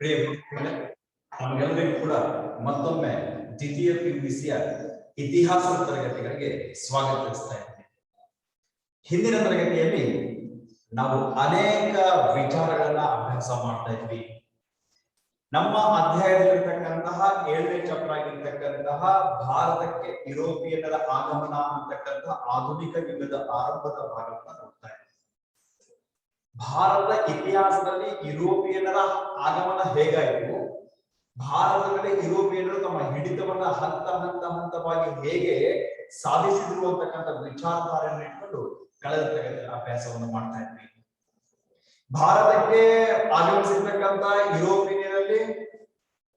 ಪ್ರಿಯ ವಿದ್ಯಾರ್ಥಿಗಳೇ, ನಮಗೆಲ್ಲರಿಗೂ ಕೂಡ ಮತ್ತೊಮ್ಮೆ ದ್ವಿತೀಯ ಪಿಯುಸಿಯ ಇತಿಹಾಸದ ತರಗತಿಗಳಿಗೆ ಸ್ವಾಗತಿಸ್ತಾ ಇದ್ದೇನೆ. ಹಿಂದಿನ ತರಗತಿಯಲ್ಲಿ ನಾವು ಅನೇಕ ವಿಚಾರಗಳನ್ನ ಅಭ್ಯಾಸ ಮಾಡ್ತಾ ಇದ್ವಿ. ನಮ್ಮ ಅಧ್ಯಾಯದಲ್ಲಿರ್ತಕ್ಕಂತಹ 7ನೇ ಚಾಪ್ಟರ್ ಆಗಿರ್ತಕ್ಕಂತಹ ಭಾರತಕ್ಕೆ ಯುರೋಪಿಯನ್ನರ ಆಗಮನ ಅಂತಕ್ಕಂತಹ ಆಧುನಿಕ ಯುಗದ ಆರಂಭದ ಭಾಗವನ್ನ ನೋಡ್ತಾ ಇದ್ವಿ. ಭಾರತ ಇತಿಹಾಸದಲ್ಲಿ ಯುರೋಪಿಯನ್ನರ ಆಗಮನ ಹೇಗಾಯಿತು, ಭಾರತದಲ್ಲಿ ಯುರೋಪಿಯನ್ನರು ತಮ್ಮ ಹಿಡಿತವನ್ನ ಹಂತವಾಗಿ ಹೇಗೆ ಸಾಧಿಸಿದ್ರು ಅಂತಕ್ಕಂಥ ವಿಚಾರಧಾರೆಯನ್ನು ಇಟ್ಕೊಂಡು ಕಳೆದ ತರಗತಿ ಅಭ್ಯಾಸವನ್ನು ಮಾಡ್ತಾ ಇದ್ವಿ. ಭಾರತಕ್ಕೆ ಆಗಮಿಸಿರ್ತಕ್ಕಂಥ ಯುರೋಪಿಯನ್ನರಲ್ಲಿ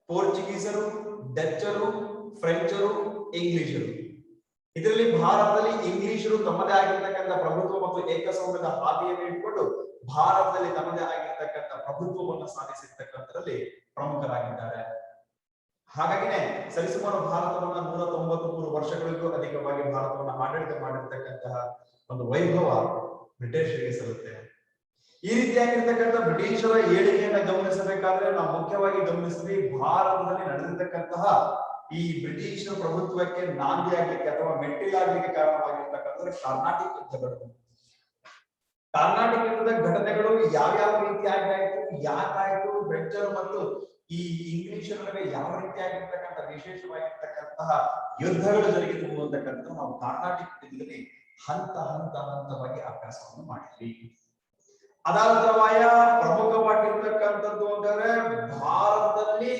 ಪೋರ್ಚುಗೀಸರು, ಡಚ್ಚರು, ಫ್ರೆಂಚರು, ಇಂಗ್ಲಿಷರು. ಇದರಲ್ಲಿ ಭಾರತದಲ್ಲಿ ಇಂಗ್ಲಿಷರು ತಮ್ಮದೇ ಆಗಿರ್ತಕ್ಕಂಥ ಪ್ರಭುತ್ವ ಮತ್ತು ಏಕಸೌಧದ ಹಾದಿಯನ್ನು ಇಟ್ಕೊಂಡು ಭಾರತದಲ್ಲಿ ತಮ್ಮದೇ ಆಗಿರ್ತಕ್ಕಂಥ ಪ್ರಭುತ್ವವನ್ನು ಸಾಧಿಸಿರ್ತಕ್ಕಂಥರಲ್ಲಿ ಪ್ರಮುಖರಾಗಿದ್ದಾರೆ. ಹಾಗಾಗಿನೇ ಸರಿಸುಮಾರು ಭಾರತವನ್ನ 193 ವರ್ಷಗಳಿಗೂ ಅಧಿಕವಾಗಿ ಭಾರತವನ್ನ ಆಡಳಿತ ಮಾಡಿರ್ತಕ್ಕಂತಹ ಒಂದು ವೈಭವ ಬ್ರಿಟಿಷರಿಗೆ ಸಲ್ಲುತ್ತೆ. ಈ ರೀತಿಯಾಗಿರ್ತಕ್ಕಂಥ ಬ್ರಿಟಿಷರ ಏಳಿಗೆಯನ್ನ ಗಮನಿಸಬೇಕಾದ್ರೆ ನಾವು ಮುಖ್ಯವಾಗಿ ಗಮನಿಸಿದ್ವಿ, ಭಾರತದಲ್ಲಿ ನಡೆದಿರ್ತಕ್ಕಂತಹ ಈ ಬ್ರಿಟಿಷ್ ಪ್ರಭುತ್ವಕ್ಕೆ ನಾಂದಿ ಆಗ್ಲಿಕ್ಕೆ ಅಥವಾ ಮೆಟ್ಟಿಲಾಗ್ಲಿಕ್ಕೆ ಕಾರಣವಾಗಿರ್ತಕ್ಕಂಥ ಕರ್ನಾಟಕ ಯುದ್ಧಗಳು. ಕರ್ನಾಟಕ ಯುದ್ಧದ ಘಟನೆಗಳು ಯಾವ್ಯಾವ ರೀತಿಯಾಗಿ ಆಯ್ತು, ಯಾಕಾಯ್ತು, ಬ್ರಿಟಿಷರು ಮತ್ತು ಈ ಇಂಗ್ಲಿಷರ ನಡುವೆ ಯಾವ ರೀತಿಯಾಗಿರ್ತಕ್ಕಂಥ ವಿಶೇಷವಾಗಿರ್ತಕ್ಕಂತಹ ಯುದ್ಧಗಳು ಜರುಗಿದವು ಅಂತಕ್ಕಂಥ ನಾವು ಕರ್ನಾಟಕ ಯುದ್ಧದಲ್ಲಿ ಹಂತವಾಗಿ ಅಭ್ಯಾಸವನ್ನು ಮಾಡಿದ್ವಿ. ಅದಾದ ತರುವಾಯ ಪ್ರಮುಖವಾಗಿರ್ತಕ್ಕಂಥದ್ದು ಅಂತಂದ್ರೆ ಭಾರತದಲ್ಲಿ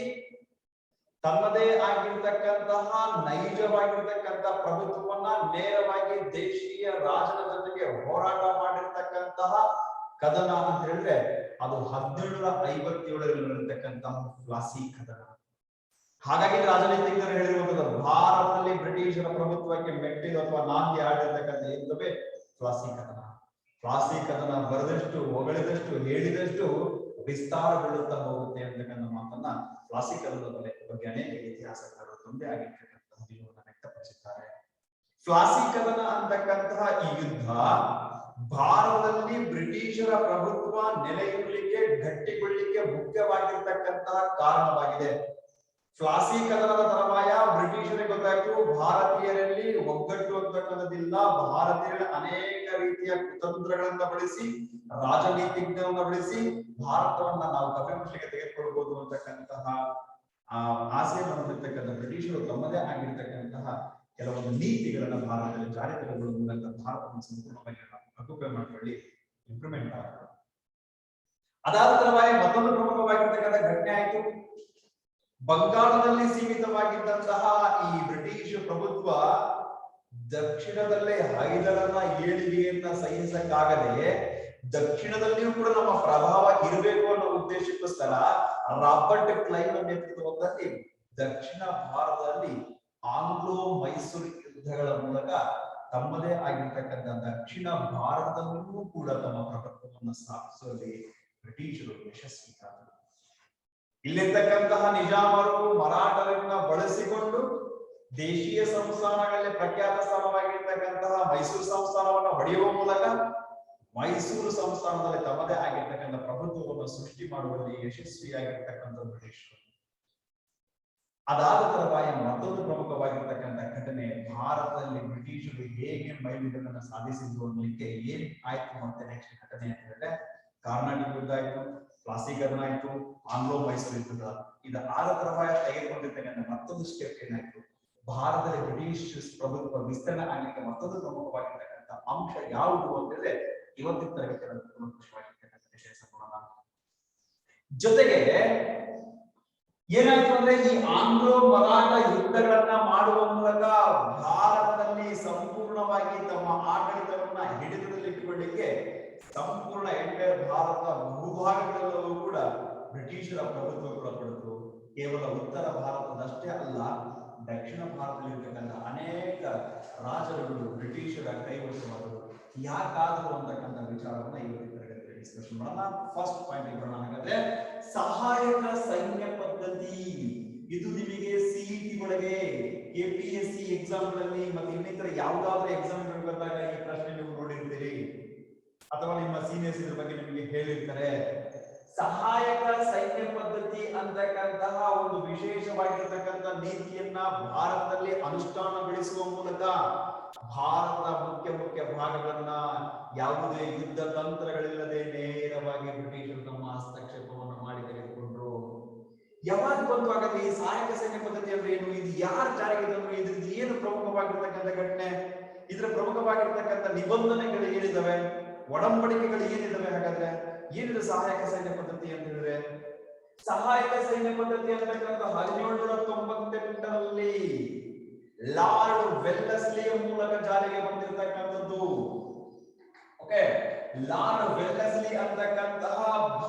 ತನ್ನದೇ ಆಗಿರ್ತಕ್ಕಂತಹ ನೈಜವಾಗಿರ್ತಕ್ಕಂಥ ಪ್ರಭುತ್ವವನ್ನ ನೇರವಾಗಿ ದೇಶೀಯ ರಾಜನ ಜೊತೆಗೆ ಹೋರಾಟ ಮಾಡಿರ್ತಕ್ಕಂತಹ ಕದನ ಅಂತ ಹೇಳಿದ್ರೆ ಅದು 1757ರಲ್ಲಿ ನಡೆದಿರ್ತಕ್ಕಂತಹ ಪ್ಲಾಸಿ ಕದನ. ಹಾಗಾಗಿ ರಾಜನೀತಿಜ್ಞರು ಹೇಳಿರುವಂತದ್ದು ಭಾರತದಲ್ಲಿ ಬ್ರಿಟಿಷರ ಪ್ರಭುತ್ವಕ್ಕೆ ಮೆಟ್ಟಿಲು ಅಥವಾ ನಾಂದಿ ಆಡಿರ್ತಕ್ಕಂಥ ಯುದ್ಧವೇ ಪ್ಲಾಸಿ ಕದನ. ಪ್ಲಾಸಿ ಕದನ ಬರೆದಷ್ಟು, ಹೊಗಳಿದಷ್ಟು, ಹೇಳಿದಷ್ಟು ವಿಸ್ತಾರಗೊಳ್ಳುತ್ತಾ ಹೋಗುತ್ತೆ ಅಂತಕ್ಕಂಥ ಮಾತನ್ನ ಪ್ಲಾಸಿ ಕದನದ ಬಗ್ಗೆ ಅನೇಕ ಇತಿಹಾಸಕಾರರು ತಮ್ಮದೇ ಆಗಿರ್ತಕ್ಕಂತಹ ನಿಲುವನ್ನು ವ್ಯಕ್ತಪಡಿಸಿದ್ದಾರೆ. ಪ್ಲಾಸಿ ಕದನ ಅಂತಕ್ಕಂತಹ ಈ ಯುದ್ಧ ಭಾರತದಲ್ಲಿ ಬ್ರಿಟಿಷರ ಪ್ರಭುತ್ವ ನೆಲೆಯೂರಲಿಕ್ಕೆ, ಗಟ್ಟಿಗೊಳ್ಳಿಕ್ಕೆ ಮುಖ್ಯವಾಗಿರ್ತಕ್ಕಂತಹ ಕಾರಣವಾಗಿದೆ. ಪ್ಲಾಸಿ ಕದನದ ತರುವಾಯ ಬ್ರಿಟಿಷರಿಗೆ ಗೊತ್ತಾಯ್ತು ಭಾರತೀಯರಲ್ಲಿ ಒಗ್ಗಟ್ಟು ಅಂತಕ್ಕಂಥದ್ದಿಲ್ಲ, ಭಾರತೀಯರ ಅನೇಕ ರೀತಿಯ ಕುತಂತ್ರಗಳನ್ನ ಬಳಸಿ, ರಾಜನೀತಿಜ್ಞರನ್ನ ಬಳಸಿ ಭಾರತವನ್ನ ನಾವು ಕಪಿಮುಷ್ಟಿಗೆ ತೆಗೆದುಕೊಳ್ಬಹುದು ಅಂತಕ್ಕಂತಹ ಆಸೆಯನ್ನು ಹೊಂದಿರತಕ್ಕಂಥ ಬ್ರಿಟಿಷರು ತಮ್ಮದೇ ಆಗಿರ್ತಕ್ಕಂತಹ ಕೆಲವೊಂದು ನೀತಿಗಳನ್ನ ಭಾರತದಲ್ಲಿ ಜಾರಿ ತಗೊಳ್ಳುವ ಮೂಲಕ ಭಾರತವನ್ನು ಸಂಪೂರ್ಣವಾಗಿ ಅಕ್ಯುಪೈ ಮಾಡ್ಕೊಳ್ಳಿ, ಇಂಪ್ರೂವ್ಮೆಂಟ್ ಆಗ. ಅದಾದ ತರುವಾಯ ಮತ್ತೊಂದು ಪ್ರಮುಖವಾಗಿರ್ತಕ್ಕಂಥ ಘಟನೆ ಆಯ್ತು. ಬಂಗಾಳದಲ್ಲಿ ಸೀಮಿತವಾಗಿದ್ದಂತಹ ಈ ಬ್ರಿಟಿಷ್ ಪ್ರಭುತ್ವ ದಕ್ಷಿಣದಲ್ಲೇ ಹೈದರನ ಏಳಿಗೆಯನ್ನ ಸಹಿಸಕ್ಕಾಗದೆ ದಕ್ಷಿಣದಲ್ಲಿಯೂ ಕೂಡ ನಮ್ಮ ಪ್ರಭಾವ ಇರಬೇಕು ಅನ್ನೋ ಉದ್ದೇಶಕ್ಕೋಸ್ಕರ ರಾಬರ್ಟ್ ಕ್ಲೈವ್ ನೇತೃತ್ವದಲ್ಲಿ ದಕ್ಷಿಣ ಭಾರತದಲ್ಲಿ ಆಂಗ್ಲೋ ಮೈಸೂರು ಯುದ್ಧಗಳ ಮೂಲಕ ತಮ್ಮದೇ ಆಗಿರ್ತಕ್ಕಂಥ ದಕ್ಷಿಣ ಭಾರತದಲ್ಲೂ ಕೂಡ ತಮ್ಮ ಪ್ರಭುತ್ವವನ್ನು ಸ್ಥಾಪಿಸುವಲ್ಲಿ ಬ್ರಿಟಿಷರು ಯಶಸ್ವಿಯಾದರು. ಇಲ್ಲಿರ್ತಕ್ಕಂತಹ ನಿಜಾಮರು ಮರಾಠರನ್ನ ಬಳಸಿಕೊಂಡು ದೇಶೀಯ ಸಂಸ್ಥಾನಗಳಲ್ಲಿ ಪ್ರಖ್ಯಾತ ಸ್ಥಾನವಾಗಿರ್ತಕ್ಕಂತಹ ಮೈಸೂರು ಸಂಸ್ಥಾನವನ್ನು ಹೊಡೆಯುವ ಮೂಲಕ ಮೈಸೂರು ಸಂಸ್ಥಾನದಲ್ಲಿ ತಮ್ಮದೇ ಆಗಿರ್ತಕ್ಕಂಥ ಪ್ರಭುತ್ವವನ್ನು ಸೃಷ್ಟಿ ಮಾಡುವಲ್ಲಿ ಯಶಸ್ವಿಯಾಗಿರ್ತಕ್ಕಂಥ ಬ್ರಿಟಿಷರು. ಅದಾದ ತರುವಾಯ ಮತ್ತೊಂದು ಪ್ರಮುಖವಾಗಿರ್ತಕ್ಕಂಥ ಘಟನೆ, ಭಾರತದಲ್ಲಿ ಬ್ರಿಟಿಷರು ಹೇಗೆ ಮೈಲಿಗಲನ್ನು ಸಾಧಿಸಿದ್ರು ಅನ್ನಲಿಕ್ಕೆ ಏನ್ ಆಯ್ತು ಮತ್ತೆ ನೆಕ್ಸ್ಟ್ ಘಟನೆ ಅಂತ ಹೇಳಿದ್ರೆ ಕರ್ನಾಟಕ ಯುದ್ಧ ಆಯ್ತು, ಪ್ಲಾಸಿ ಕದನ ಆಯ್ತು, ಆಂಗ್ಲೋ ಮೈಸೂರು ಯುದ್ಧ. ಇದು ಆದ ತರುವಾಯ ತೆಗೆದುಕೊಂಡಿರ್ತಕ್ಕಂಥ ಮತ್ತೊಂದು ಸ್ಟೆಪ್ ಏನಾಯ್ತು, ಭಾರತದಲ್ಲಿ ಬ್ರಿಟಿಷ್ ಪ್ರಭುತ್ವ ವಿಸ್ತರಣೆ ಆಗ್ಲಿಕ್ಕೆ ಮತ್ತೊಂದು ಪ್ರಮುಖವಾಗಿರ್ತಕ್ಕಂಥ ಅಂಶ ಯಾವುದು ಅಂತ ಹೇಳಿದ್ರೆ ಇವತ್ತಿನ ತರಗತಿಯಲ್ಲಿ ಪ್ರಮುಖವಾಗಿರ್ತಕ್ಕಂಥ ವಿಷಯ ಸಂಪೂರ್ಣ. ಜೊತೆಗೆ ಏನಾಯ್ತು ಅಂದ್ರೆ ಈ ಆಂಗ್ಲೋ ಮರಾಠ ಯುದ್ಧಗಳನ್ನ ಮಾಡುವ ಮೂಲಕ ಭಾರತದಲ್ಲಿ ಸಂಪೂರ್ಣವಾಗಿ ತಮ್ಮ ಆಡಳಿತವನ್ನ ಹಿಡಿತದಲ್ಲಿಟ್ಟುಕೊಳ್ಳಿಕ್ಕೆ ಸಂಪೂರ್ಣ ಎಂಟೈರ್ ಭಾರತ ಭೂಭಾಗಗಳಲ್ಲೂ ಕೂಡ ಬ್ರಿಟಿಷರ ಪ್ರಭುತ್ವ ಕೂಡ ಪಡೆದರು. ಕೇವಲ ಉತ್ತರ ಭಾರತದಷ್ಟೇ ಅಲ್ಲ, ದಕ್ಷಿಣ ಭಾರತದಲ್ಲಿರ್ತಕ್ಕಂಥ ಅನೇಕ ರಾಜರುಗಳು ಬ್ರಿಟಿಷರ ಕೈವಶವಾದರು. ಯಾಕಾದ್ರು ಅಂತಕ್ಕಂಥ ವಿಚಾರವನ್ನ ಇವತ್ತಿನ ತರಗತಿಯಲ್ಲಿ ಡಿಸ್ಕಷನ್ ಮಾಡೋಣ. ಫಸ್ಟ್ ಪಾಯಿಂಟ್ ಬರೋಣ. ಹಾಗಾದ್ರೆ ಸಹಾಯಕ ಸೈನ್ಯ ಪದ್ಧತಿ ಇದು ನಿಮಗೆ ಸಿಇಟಿ ಒಳಗೆ, ಕೆಪಿಎಸ್ಸಿ ಎಕ್ಸಾಮ್ಗಳಲ್ಲಿ ಮತ್ತೆ ಇನ್ನಿತರ ಯಾವುದಾದ್ರೂ ಎಕ್ಸಾಮ್ಗಳು ಬಂದಾಗ ಈ ಪ್ರಶ್ನೆ ನೀವು ನೋಡಿರ್ತೀರಿ ಅಥವಾ ನಿಮ್ಮ ಸೀನಿಯರ್ಸ್ ಇದ್ರ ಬಗ್ಗೆ ನಿಮಗೆ ಹೇಳಿರ್ತಾರೆ. ಸಹಾಯಕ ಸೈನ್ಯ ಪದ್ಧತಿ ಅಂತಕ್ಕಂತಹ ಒಂದು ವಿಶೇಷವಾಗಿರತಕ್ಕಂತ ನೀತಿಯನ್ನ ಭಾರತದಲ್ಲಿ ಅನುಷ್ಠಾನಗೊಳಿಸುವ ಮೂಲಕ ಭಾರತದ ಮುಖ್ಯ ಭಾಗಗಳನ್ನ ಯಾವುದೇ ಯುದ್ಧ ತಂತ್ರಗಳಿಲ್ಲದೆ ನೇರವಾಗಿ ಬ್ರಿಟಿಷರು ತಮ್ಮ ಹಸ್ತಕ್ಷೇಪವನ್ನು ಮಾಡಿ ತೆಗೆದುಕೊಂಡ್ರು. ಯಾವಾಗ ಬಂತು ಹಾಗಾದ್ರೆ ಈ ಸಹಾಯಕ ಸೈನ್ಯ ಪದ್ಧತಿ ಅಂದ್ರೆ ಏನು, ಇದು ಯಾರು ಜಾರಿಗೆ ತಂದ್ರು, ಇದ್ರದ್ದು ಏನು ಪ್ರಮುಖವಾಗಿರ್ತಕ್ಕಂಥ ಘಟನೆ, ಇದರ ಪ್ರಮುಖವಾಗಿರ್ತಕ್ಕಂಥ ನಿಬಂಧನೆಗಳು ಏನಿದಾವೆ, ಒಡಂಬಡಿಕೆಗಳು ಏನಿದಾವೆ, ಹಾಗಾದ್ರೆ ಏನಿದೆ ಸಹಾಯಕ ಸೈನ್ಯ ಪದ್ಧತಿ ಅಂತ ಹೇಳಿದ್ರೆ, ಸಹಾಯಕ ಸೈನ್ಯ ಪದ್ಧತಿ ಅಂತಕ್ಕಂಥ 1798ರಲ್ಲಿ ಲಾರ್ಡ್ ವೆಲ್ಲೆಸ್ಲಿಯ ಮೂಲಕ ಜಾರಿಗೆ ಬಂದಿರತಕ್ಕಂಥದ್ದು. ಓಕೆ, ಲಾರ್ಡ್ ವೆಲ್ಲೆಸ್ಲಿ ಅಂತಕ್ಕಂತಹ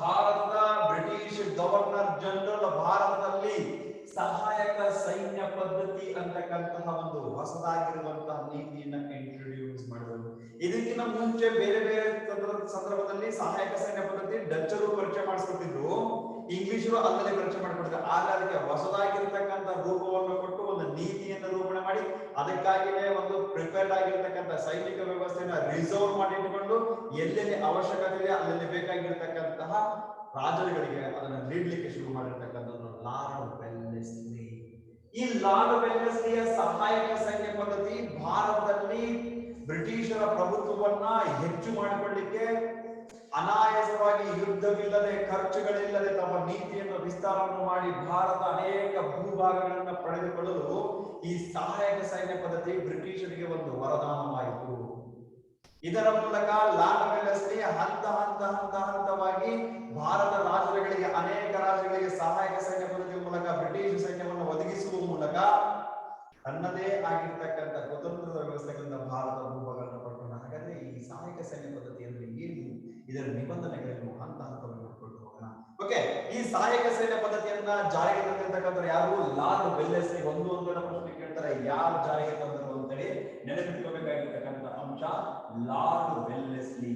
ಭಾರತದ ಬ್ರಿಟಿಷ್ ಗವರ್ನರ್ ಜನರಲ್ ಭಾರತದಲ್ಲಿ ಸಹಾಯಕ ಸೈನ್ಯ ಪದ್ಧತಿ ಅಂತಕ್ಕಂತಹ ಒಂದು ಹೊಸದಾಗಿರುವಂತಹ ನೀತಿಯನ್ನ ಇಂಟ್ರೊಡ್ಯೂಸ್ ಮಾಡಿದರು. ಇದಕ್ಕಿಂತ ಮುಂಚೆ ಬೇರೆ ಬೇರೆ ಸಂದರ್ಭದಲ್ಲಿ ಸಹಾಯಕ ಸೈನ್ಯ ಪದ್ಧತಿ ಡಚ್ಚರು ಪರಿಚಯ ಮಾಡಿಸ್ಕೊತಿದ್ರು, ಇಂಗ್ಲಿಷರು ಅಲ್ಲದೆ ಪರಿಚಯ ಮಾಡಿಕೊಡ್ತಾರೆ. ಆದ್ರೆ ಅದಕ್ಕೆ ಹೊಸದಾಗಿರ್ತಕ್ಕಂಥ ರೂಪವನ್ನು ಕೊಟ್ಟು ಒಂದು ನೀತಿಯನ್ನು ರೂಪಣೆ ಮಾಡಿ ಅದಕ್ಕಾಗಿಯೇ ಒಂದು ಪ್ರಿಪೇರ್ಡ್ ಆಗಿರ್ತಕ್ಕಂಥ ಸೈನಿಕ ವ್ಯವಸ್ಥೆಯನ್ನ ರಿಸರ್ವ್ ಮಾಡಿ ಇಟ್ಟುಕೊಂಡು ಎಲ್ಲೆಲ್ಲಿ ಅವಶ್ಯಕತೆ ಇದೆ ಅಲ್ಲೆಲ್ಲಿ ಬೇಕಾಗಿರ್ತಕ್ಕಂತಹ ರಾಜರುಗಳಿಗೆ ಅದನ್ನ ನೀಡಲಿಕ್ಕೆ ಶುರು ಮಾಡಿರ್ತಕ್ಕಂಥದ್ದು ಲಾರ್ಡ್ ವೆಲ್ಲೆಸ್ಲಿ. ಈ ಲಾರ್ಡ್ ವೆಲ್ಲೆಸ್ಲಿಯ ಸಹಾಯಕ ಸೈನ್ಯ ಪದ್ಧತಿ ಭಾರತದಲ್ಲಿ ಬ್ರಿಟಿಷರ ಪ್ರಭುತ್ವವನ್ನ ಹೆಚ್ಚು ಮಾಡಿಕೊಳ್ಳಿಕ್ಕೆ, ಅನಾಯಾಸವಾಗಿ ಯುದ್ಧವಿಲ್ಲದೆ ಖರ್ಚುಗಳಿಲ್ಲದೆ ತಮ್ಮ ನೀತಿಯನ್ನು ವಿಸ್ತಾರವನ್ನು ಮಾಡಿ ಭಾರತ ಅನೇಕ ಭೂಭಾಗಗಳನ್ನು ಪಡೆದುಕೊಳ್ಳಲು ಈ ಸಹಾಯಕ ಸೈನ್ಯ ಪದ್ಧತಿ ಬ್ರಿಟಿಷರಿಗೆ ಒಂದು ವರದಾನವಾಯಿತು. ಇದರ ಮೂಲಕ ಲಾರ್ಡ್ ವೆಲ್ಲೆಸ್ಲಿ ಹಂತವಾಗಿ ಭಾರತ ರಾಜ್ಯಗಳಿಗೆ ಅನೇಕ ರಾಜ್ಯಗಳಿಗೆ ಸಹಾಯಕ ಸೈನ್ಯ ಪದ್ಧತಿಯ ಮೂಲಕ ಬ್ರಿಟಿಷ್ ಸೈನ್ಯವನ್ನು ಒದಗಿಸುವ ಮೂಲಕ ತನ್ನದೇ ಆಗಿರ್ತಕ್ಕಂಥ ಸ್ವತಂತ್ರದ ವ್ಯವಸ್ಥೆಗಳಿಂದ ಭಾರತ ಭೂಭಾಗಗಳನ್ನು ಪಡ್ಕೊಂಡ. ಹಾಗಾದ್ರೆ ಈ ಸಹಾಯಕ ಸೈನ್ಯ ಪದ್ಧತಿ ಅಂದ್ರೆ ಏನು, ಇದರ ನಿಬಂಧನೆಗಳನ್ನು ಹಂತವಾಗಿ ನೋಡ್ಕೊಂಡು ಹೋಗೋಣ. ಓಕೆ, ಈ ಸಹಾಯಕ ಸೈನ್ಯ ಪದ್ಧತಿಯನ್ನ ಜಾರಿಗೆ ತಂದಿರ್ತಕ್ಕಂಥ ಯಾರು, ಲಾರ್ಡ್ ವೆಲ್ಲೆಸ್ಲಿ. ಒಂದು ಪ್ರಶ್ನೆ ಕೇಳ್ತಾರೆ, ಯಾರು ಜಾರಿಗೆ ತಂದರು ಅಂತೇಳಿ ನೆನಪಿಟ್ಕೋಬೇಕಾಗಿರ್ತಕ್ಕಂಥ ಅಂಶ ಲಾರ್ಡ್ ವೆಲ್ಲೆಸ್ಲಿ.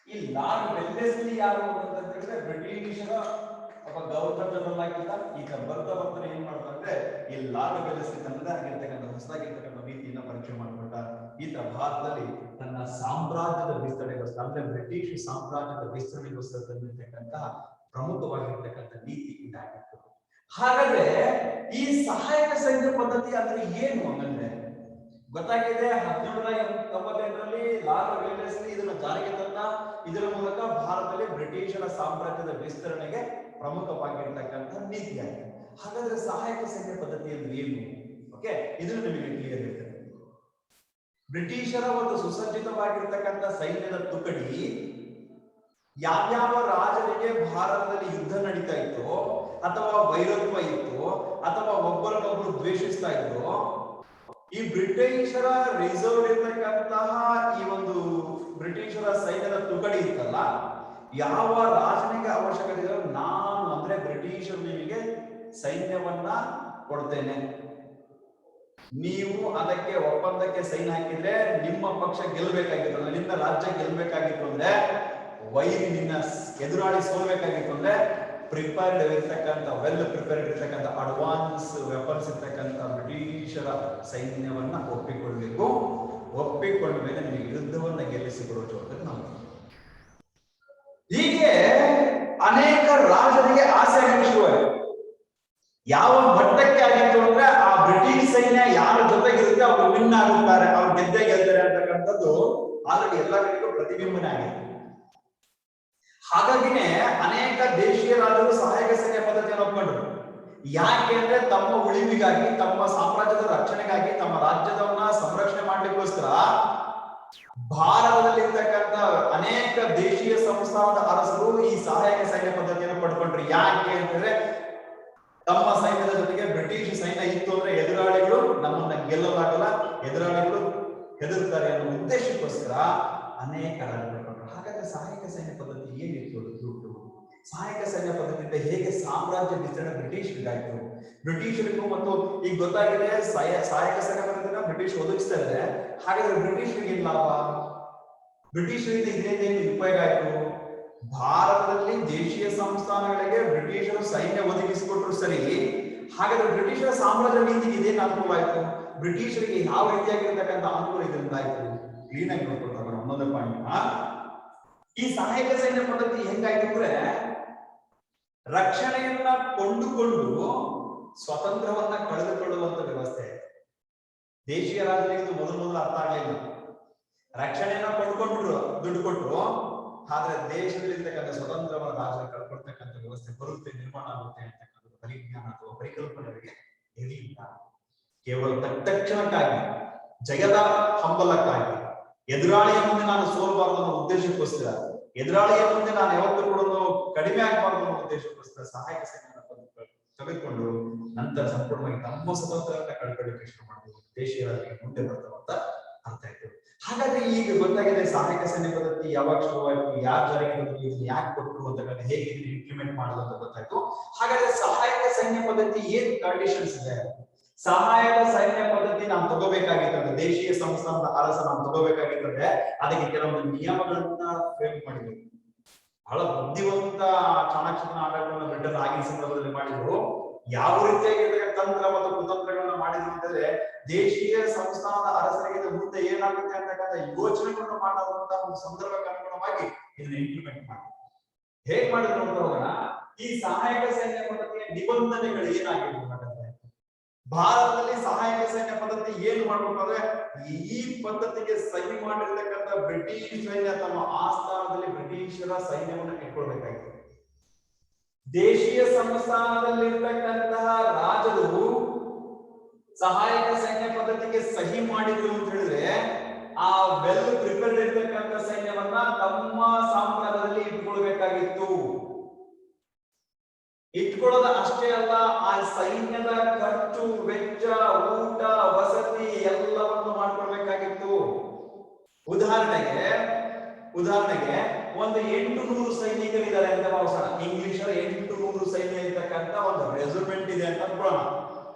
ಈ ಲಾರ್ಡ್ ವೆಲ್ಲೆಸ್ಲಿ ಯಾರು ಅಂತ ಹೇಳಿದ್ರೆ ಬ್ರಿಟಿಷರ ಒಬ್ಬ ಗವರ್ನರ್ ಜನರಲ್ ಆಗಿದ್ದ. ಈಗ ಬರ್ತಾ ಏನ್ ಮಾಡ್ತಾರೆ, ಈ ಲಾರ್ಡ್ ವೆಲ್ಲೆಸ್ಲಿ ತನ್ನದೇ ಆಗಿರ್ತಕ್ಕಂಥ ಹೊಸದಾಗಿರ್ತಕ್ಕಂಥ ನೀತಿಯನ್ನ ಪರೀಕ್ಷೆ ಮಾಡಿಕೊಂಡ. ಈತ ಭಾರತದಲ್ಲಿ ತನ್ನ ಸಾಮ್ರಾಜ್ಯದ ವಿಸ್ತರಣೆಗೋಸ್ಕರ ಅಂದ್ರೆ ಬ್ರಿಟಿಷ್ ಸಾಮ್ರಾಜ್ಯದ ವಿಸ್ತರಣೆಗೋಸ್ಕರ ತಂದಿರ್ತಕ್ಕಂತಹ ಪ್ರಮುಖವಾಗಿರ್ತಕ್ಕಂಥ ನೀತಿ ಇದಾಗಿತ್ತು. ಹಾಗಾದ್ರೆ ಈ ಸಹಾಯಕ ಸೈನ್ಯ ಪದ್ಧತಿ ಅಂದ್ರೆ ಏನು ಅಂದ್ರೆ ಗೊತ್ತಾಗಿದೆ. 1798ರಲ್ಲಿ ಲಾರ್ಡ್ ವೆಲ್ಲೆಸ್ಲಿ ಇದನ್ನ ಜಾರಿಗೆ ತಂದ. ಇದರ ಮೂಲಕ ಭಾರತದಲ್ಲಿ ಬ್ರಿಟಿಷರ ಸಾಮ್ರಾಜ್ಯದ ವಿಸ್ತರಣೆಗೆ ಪ್ರಮುಖವಾಗಿರ್ತಕ್ಕಂಥ ನೀತಿಯಾಗಿದೆ. ಹಾಗಾದ್ರೆ ಸಹಾಯಕ ಸೈನ್ಯ ಪದ್ಧತಿ ಅಂದ್ರೆ ಏನು? ಓಕೆ, ಇದು ನಿಮಗೆ ಕ್ಲಿಯರ್ ಇರ್ತದೆ. ಬ್ರಿಟಿಷರ ಒಂದು ಸುಸಜ್ಜಿತವಾಗಿರ್ತಕ್ಕಂಥ ಸೈನ್ಯದ ತುಕಡಿ ಯಾವ್ಯಾವ ರಾಜರಿಗೆ ಭಾರತದಲ್ಲಿ ಯುದ್ಧ ನಡೀತಾ ಇತ್ತು ಅಥವಾ ವೈರತ್ವ ಇತ್ತು ಅಥವಾ ಒಬ್ಬರನ್ನೊಬ್ಬರು ದ್ವೇಷಿಸ್ತಾ ಇದ್ರು, ಈ ಬ್ರಿಟಿಷರ ರಿಸರ್ವ್ ಇರ್ತಕ್ಕಂತಹ ಈ ಒಂದು ಬ್ರಿಟಿಷರ ಸೈನ್ಯದ ತುಕಡಿ ಇತ್ತಲ್ಲ, ಯಾವ ರಾಜನಿಗೆ ಅವಶ್ಯಕತೆ ಇದೆ, ನಾನು ಅಂದ್ರೆ ಬ್ರಿಟಿಷರು ನಿಮಗೆ ಸೈನ್ಯವನ್ನ ಕೊಡ್ತೇನೆ, ನೀವು ಅದಕ್ಕೆ ಒಪ್ಪಂದಕ್ಕೆ ಸೈನ್ ಹಾಕಿದ್ರೆ ನಿಮ್ಮ ಪಕ್ಷ ಗೆಲ್ಲಬೇಕಾಗಿತ್ತು, ನಿನ್ನ ರಾಜ್ಯ ಗೆಲ್ಲಬೇಕಾಗಿತ್ತು ಅಂದ್ರೆ, ವೈರಿ ನಿನ್ನ ಎದುರಾಳಿ ಸೋಲ್ಬೇಕಾಗಿತ್ತು ಅಂದ್ರೆ ಪ್ರಿಪೇರ್ಡ್ ಇರ್ತಕ್ಕಂಥ ವೆಲ್ ಪ್ರಿಪೇರ್ಡ್ ಇರ್ತಕ್ಕಂಥ ಅಡ್ವಾನ್ಸ್ ವೆಪನ್ಸ್ ಇರ್ತಕ್ಕಂಥ ಬ್ರಿಟಿಷರ ಸೈನ್ಯವನ್ನ ಒಪ್ಪಿಕೊಳ್ಬೇಕು. ಒಪ್ಪಿಕೊಂಡ ಮೇಲೆ ನಿಮಗೆ ಯುದ್ಧವನ್ನ ಗೆಲ್ಲಿಸಿಕೊಡುವ ಜವಾಬ್ದಾರಿ ನಮಗೆ. ಹೀಗೆ ಅನೇಕ ರಾಜರಿಗೆ ಆಸೆ ಶುರುವಾಯಿತು. ಯಾವ ಮಟ್ಟಕ್ಕೆ ಆಗಿತ್ತು ಅಂದ್ರೆ ಆ ಬ್ರಿಟಿಷ್ ಸೈನ್ಯ ಯಾರ ಜೊತೆಗಿರುತ್ತೆ ಅವರು ವಿನ್ ಆಗುತ್ತಾರೆ, ಅವ್ರು ಗೆದ್ದೇ ಗೆಲ್ತಾರೆ ಅಂತಕ್ಕಂಥದ್ದು ಆಲ್ರೆಡಿ ಎಲ್ಲ ಕಡೆಗೂ ಪ್ರತಿಬಿಂಬನೆ ಆಗಿದೆ. ಹಾಗಾಗಿನೇ ಅನೇಕ ದೇಶೀಯ ರಾಜರು ಸಹಾಯಕ ಸೈನ್ಯ ಪದ್ಧತಿಯನ್ನು ಒಪ್ಕೊಂಡ್ರು. ಯಾಕೆ ಅಂದ್ರೆ ತಮ್ಮ ಉಳಿವಿಗಾಗಿ, ತಮ್ಮ ಸಾಮ್ರಾಜ್ಯದ ರಕ್ಷಣೆಗಾಗಿ, ತಮ್ಮ ರಾಜ್ಯದವನ್ನ ಸಂರಕ್ಷಣೆ ಮಾಡ್ಲಿಕ್ಕೋಸ್ಕರ ಭಾರತದಲ್ಲಿ ಇರ್ತಕ್ಕಂಥ ಅನೇಕ ದೇಶೀಯ ಸಂಸ್ಥಾನದ ಅರಸರು ಈ ಸಹಾಯಕ ಸೈನ್ಯ ಪದ್ಧತಿಯನ್ನು ಪಡ್ಕೊಂಡ್ರು. ಯಾಕೆ ಅಂತಂದ್ರೆ ತಮ್ಮ ಸೈನ್ಯದ ಜೊತೆಗೆ ಬ್ರಿಟಿಷ್ ಸೈನ್ಯ ಇತ್ತು ಅಂದ್ರೆ ಎದುರಾಳಿಗಳು ನಮ್ಮನ್ನ ಗೆಲ್ಲಲಾಗಲ್ಲ, ಎದುರಾಳಿಗಳು ಹೆದರುತ್ತಾರೆ ಅನ್ನೋ ಉದ್ದೇಶಕ್ಕೋಸ್ಕರ ಅನೇಕ ರಾಜ್ಯಗಳು. ಹಾಗಾದ್ರೆ ಸಹಾಯಕ ಸೈನ್ಯ ಪದ್ಧತಿ ಏನಿತ್ತು? ದುಡ್ಡು. ಸಹಾಯಕ ಸೈನ್ಯ ಪದ್ಧತಿಯಿಂದ ಹೇಗೆ ಸಾಮ್ರಾಜ್ಯ ವಿಸ್ತರಣೆ ಬ್ರಿಟಿಷರಿಗಾಯ್ತು, ಬ್ರಿಟಿಷರಿಗೂ ಮತ್ತು ಈಗ ಗೊತ್ತಾಗಿದೆ ಸಹಾಯಕ ಸೈನ್ಯ ಪದ್ಧತಿನ ಬ್ರಿಟಿಷ್ ಒದಗಿಸ್ತಾ ಇದ್ದಾರೆ. ಹಾಗಾದ್ರೆ ಬ್ರಿಟಿಷರಿಗೆ ಏನ್ ಲಾಭ? ಬ್ರಿಟಿಷರಿಂದ ಇದೇನೇನು ಉಪಯೋಗ ಆಯ್ತು? ಭಾರತದಲ್ಲಿ ದೇಶೀಯ ಸಂಸ್ಥಾನಗಳಿಗೆ ಬ್ರಿಟಿಷರು ಸೈನ್ಯ ಒದಗಿಸಿಕೊಟ್ರು ಸರಿ, ಹಾಗಾದ್ರೆ ಬ್ರಿಟಿಷರ ಸಾಮ್ರಾಜ್ಯ ನೀತಿಗೆ ಇದೇನು ಅನುಕೂಲ ಆಯ್ತು? ಬ್ರಿಟಿಷರಿಗೆ ಯಾವ ರೀತಿಯಾಗಿರ್ತಕ್ಕಂಥ ಅನುಕೂಲ ಇದರಿಂದ ಆಯ್ತು? ಕ್ಲೀನ್ ಆಗಿ ನೋಡ್ಕೊಳ್ತಾರೆ ಒಂದೊಂದು ಪಾಯಿಂಟ್. ಈ ಸಹಾಯಕ ಸೈನ್ಯ ಪದ್ಧತಿ ಹೆಂಗಾಯ್ತು ಅಂದ್ರೆ ರಕ್ಷಣೆಯನ್ನ ಕೊಂಡುಕೊಂಡು ಸ್ವತಂತ್ರವನ್ನ ಕಳೆದುಕೊಳ್ಳುವಂತ ವ್ಯವಸ್ಥೆ. ದೇಶೀಯ ರಾಜರಿಗೆ ಇದು ಮೊದಲು ಅರ್ಥ ಆಗ್ಲಿಲ್ಲ. ರಕ್ಷಣೆಯನ್ನ ಕೊಂಡ್ಕೊಂಡ್ರು, ದುಡ್ಡು ಕೊಟ್ರು, ಆದ್ರೆ ದೇಶದಲ್ಲಿರ್ತಕ್ಕಂಥ ಸ್ವತಂತ್ರವಾದ ರಾಜರು ಕಳ್ಕೊಳ್ತಕ್ಕಂಥ ವ್ಯವಸ್ಥೆ ಬರುತ್ತೆ, ನಿರ್ಮಾಣ ಆಗುತ್ತೆ ಅಂತಕ್ಕಂಥ ಪರಿಜ್ಞಾನ ಅಥವಾ ಪರಿಕಲ್ಪನೆಗಳಿಗೆ ಇರಲಿಲ್ಲ. ಕೇವಲ ತಕ್ಷಣಕ್ಕಾಗಿ, ಜಯದ ಹಂಬಲಕ್ಕಾಗಿ, ಎದುರಾಳಿಯ ಮುಂದೆ ನಾನು ಸೋಲ್ಬಾರ್ದು ಅನ್ನೋ ಉದ್ದೇಶಕ್ಕೋಸ್ಕರ, ಎದುರಾಳಿಯ ಮುಂದೆ ನಾನು ಯಾವತ್ತೂ ಕೂಡ ಕಡಿಮೆ ಆಗಬಾರ್ದು ಅನ್ನೋ ಉದ್ದೇಶಕ್ಕೋಸ್ಕರ ಸಹಾಯಕ ಸೈನ್ಯವನ್ನು ತೆಗೆದುಕೊಂಡು ನಂತರ ಸಂಪೂರ್ಣವಾಗಿ ತಮ್ಮ ಸ್ವತಂತ್ರವನ್ನ ಕಳ್ಕೊಳ್ಳಿಕ್ಕೆ ಶುರು ಮಾಡಬಹುದು. ದೇಶೀಯ ರಾಜರಿಗೆ ಮುಂದೆ ಬರ್ತಾವಂತ ಅರ್ಥ ಆಯ್ತು. ಹಾಗಾದ್ರೆ ಈಗ ಗೊತ್ತಾಗಿದೆ ಸಹಾಯಕ ಸೈನ್ಯ ಪದ್ಧತಿ ಯಾವಾಗ ಶುರುವಾಯಿತು, ಯಾರು ಜಾರಿಗೆ ಬಂದ್ರು, ಇದನ್ನ ಯಾಕೆ ಕೊಟ್ಟರು ಅಂತ, ಹೇಗೆ ಇಂಪ್ಲಿಮೆಂಟ್ ಮಾಡೋದು ಅಂತ ಗೊತ್ತಾಯ್ತು. ಹಾಗಾದ್ರೆ ಸಹಾಯಕ ಸೈನ್ಯ ಪದ್ಧತಿ ಏನ್ ಕಂಡೀಷನ್ಸ್ ಇದೆ? ಸಹಾಯಕ ಸೈನ್ಯ ಪದ್ಧತಿ ನಾವು ತಗೋಬೇಕಾಗಿರ್ತದೆ, ದೇಶೀಯ ಸಂಸ್ಥಾನದ ಅರಸ ನಾವು ತಗೋಬೇಕಾಗಿರ್ತದೆ, ಅದಕ್ಕೆ ಕೆಲವೊಂದು ನಿಯಮಗಳನ್ನ ಫ್ರೇಮ್ ಮಾಡಿದ್ರು. ಬಹಳ ಬುದ್ಧಿವಂತ ಚಾಣಾಕ್ಷನ ಆಡಳಿತವನ್ನು ಬ್ರಿಟನ್ ಆಗಿನ ಸಂದರ್ಭದಲ್ಲಿ ಮಾಡಿದ್ರು. ಯಾವ ರೀತಿಯಾಗಿರ್ತಕ್ಕ ತಂತ್ರ ಮತ್ತು ಕುತಂತ್ರಗಳನ್ನ ಮಾಡಿದ್ರು ಅಂತಂದ್ರೆ, ದೇಶೀಯ ಸಂಸ್ಥಾನದ ಅರಸರಿಗೆ ಮುಂದೆ ಏನಾಗುತ್ತೆ ಅಂತಕ್ಕಂಥ ಯೋಚನೆಗಳನ್ನು ಮಾಡುವಂತ ಒಂದು ಸಂದರ್ಭಕ್ಕೆ ಅನುಗುಣವಾಗಿ ಇದನ್ನ ಇಂಪ್ಲಿಮೆಂಟ್ ಮಾಡಿದ್ರು. ಹೇಗ್ ಮಾಡಿದ್ರು ಅಂತ ಹೋಗೋಣ. ಈ ಸಹಾಯಕ ಸೈನ್ಯ ಪದ್ಧತಿಯ ನಿಬಂಧನೆಗಳು ಏನಾಗಿದ್ರು ಅಂತಂದ್ರೆ, ಭಾರತದಲ್ಲಿ ಸಹಾಯಕ ಸೈನ್ಯ ಪದ್ಧತಿ ಏನು ಮಾಡ್ಬೇಕು ಅಂದ್ರೆ, ಈ ಪದ್ಧತಿಗೆ ಸಹಿ ಮಾಡಿರ್ತಕ್ಕಂಥ ಬ್ರಿಟಿಷ್ ಸೈನ್ಯ ತಮ್ಮ ಆಸ್ಥಾನದಲ್ಲಿ ಬ್ರಿಟಿಷರ ಸೈನ್ಯವನ್ನು ಇಟ್ಕೊಳ್ಬೇಕಾಗಿತ್ತು. ದೇಶೀಯ ಸಂಸ್ಥಾನದಲ್ಲಿರ್ತಕ್ಕಂತಹ ರಾಜರು ಸಹಾಯಕ ಸೈನ್ಯ ಪದ್ಧತಿಗೆ ಸಹಿ ಮಾಡಿದ್ರು ಅಂತ ಹೇಳಿದ್ರೆ, ಆ ವೆಲ್ ಪ್ರಿಪೇರ್ಡ್ ಇರ್ತಕ್ಕಂಥ ಸೈನ್ಯವನ್ನ ತಮ್ಮ ಸಾಮ್ರಾಜ್ಯದಲ್ಲಿ ಇಟ್ಕೊಳ್ಬೇಕಾಗಿತ್ತು. ಇಟ್ಕೊಳ್ಳೋದು ಅಷ್ಟೇ ಅಲ್ಲ, ಆ ಸೈನ್ಯದ ಖರ್ಚು ವೆಚ್ಚ, ಊಟ, ವಸತಿ ಎಲ್ಲವನ್ನು ಮಾಡ್ಕೊಳ್ಬೇಕಾಗಿತ್ತು. ಉದಾಹರಣೆಗೆ ಒಂದು 800 ಸೈನಿಕರಿದ್ದಾರೆ ಅಂತ ಭಾವಿಸೋಣ. ಇಂಗ್ಲಿಷರ 800 ಸೈನ್ಯ ಇರ್ತಕ್ಕಂಥ ಒಂದು ರೆಜಿಮೆಂಟ್ ಇದೆ ಅಂತ ಅನ್ಕೊಳ್ಳೋಣ.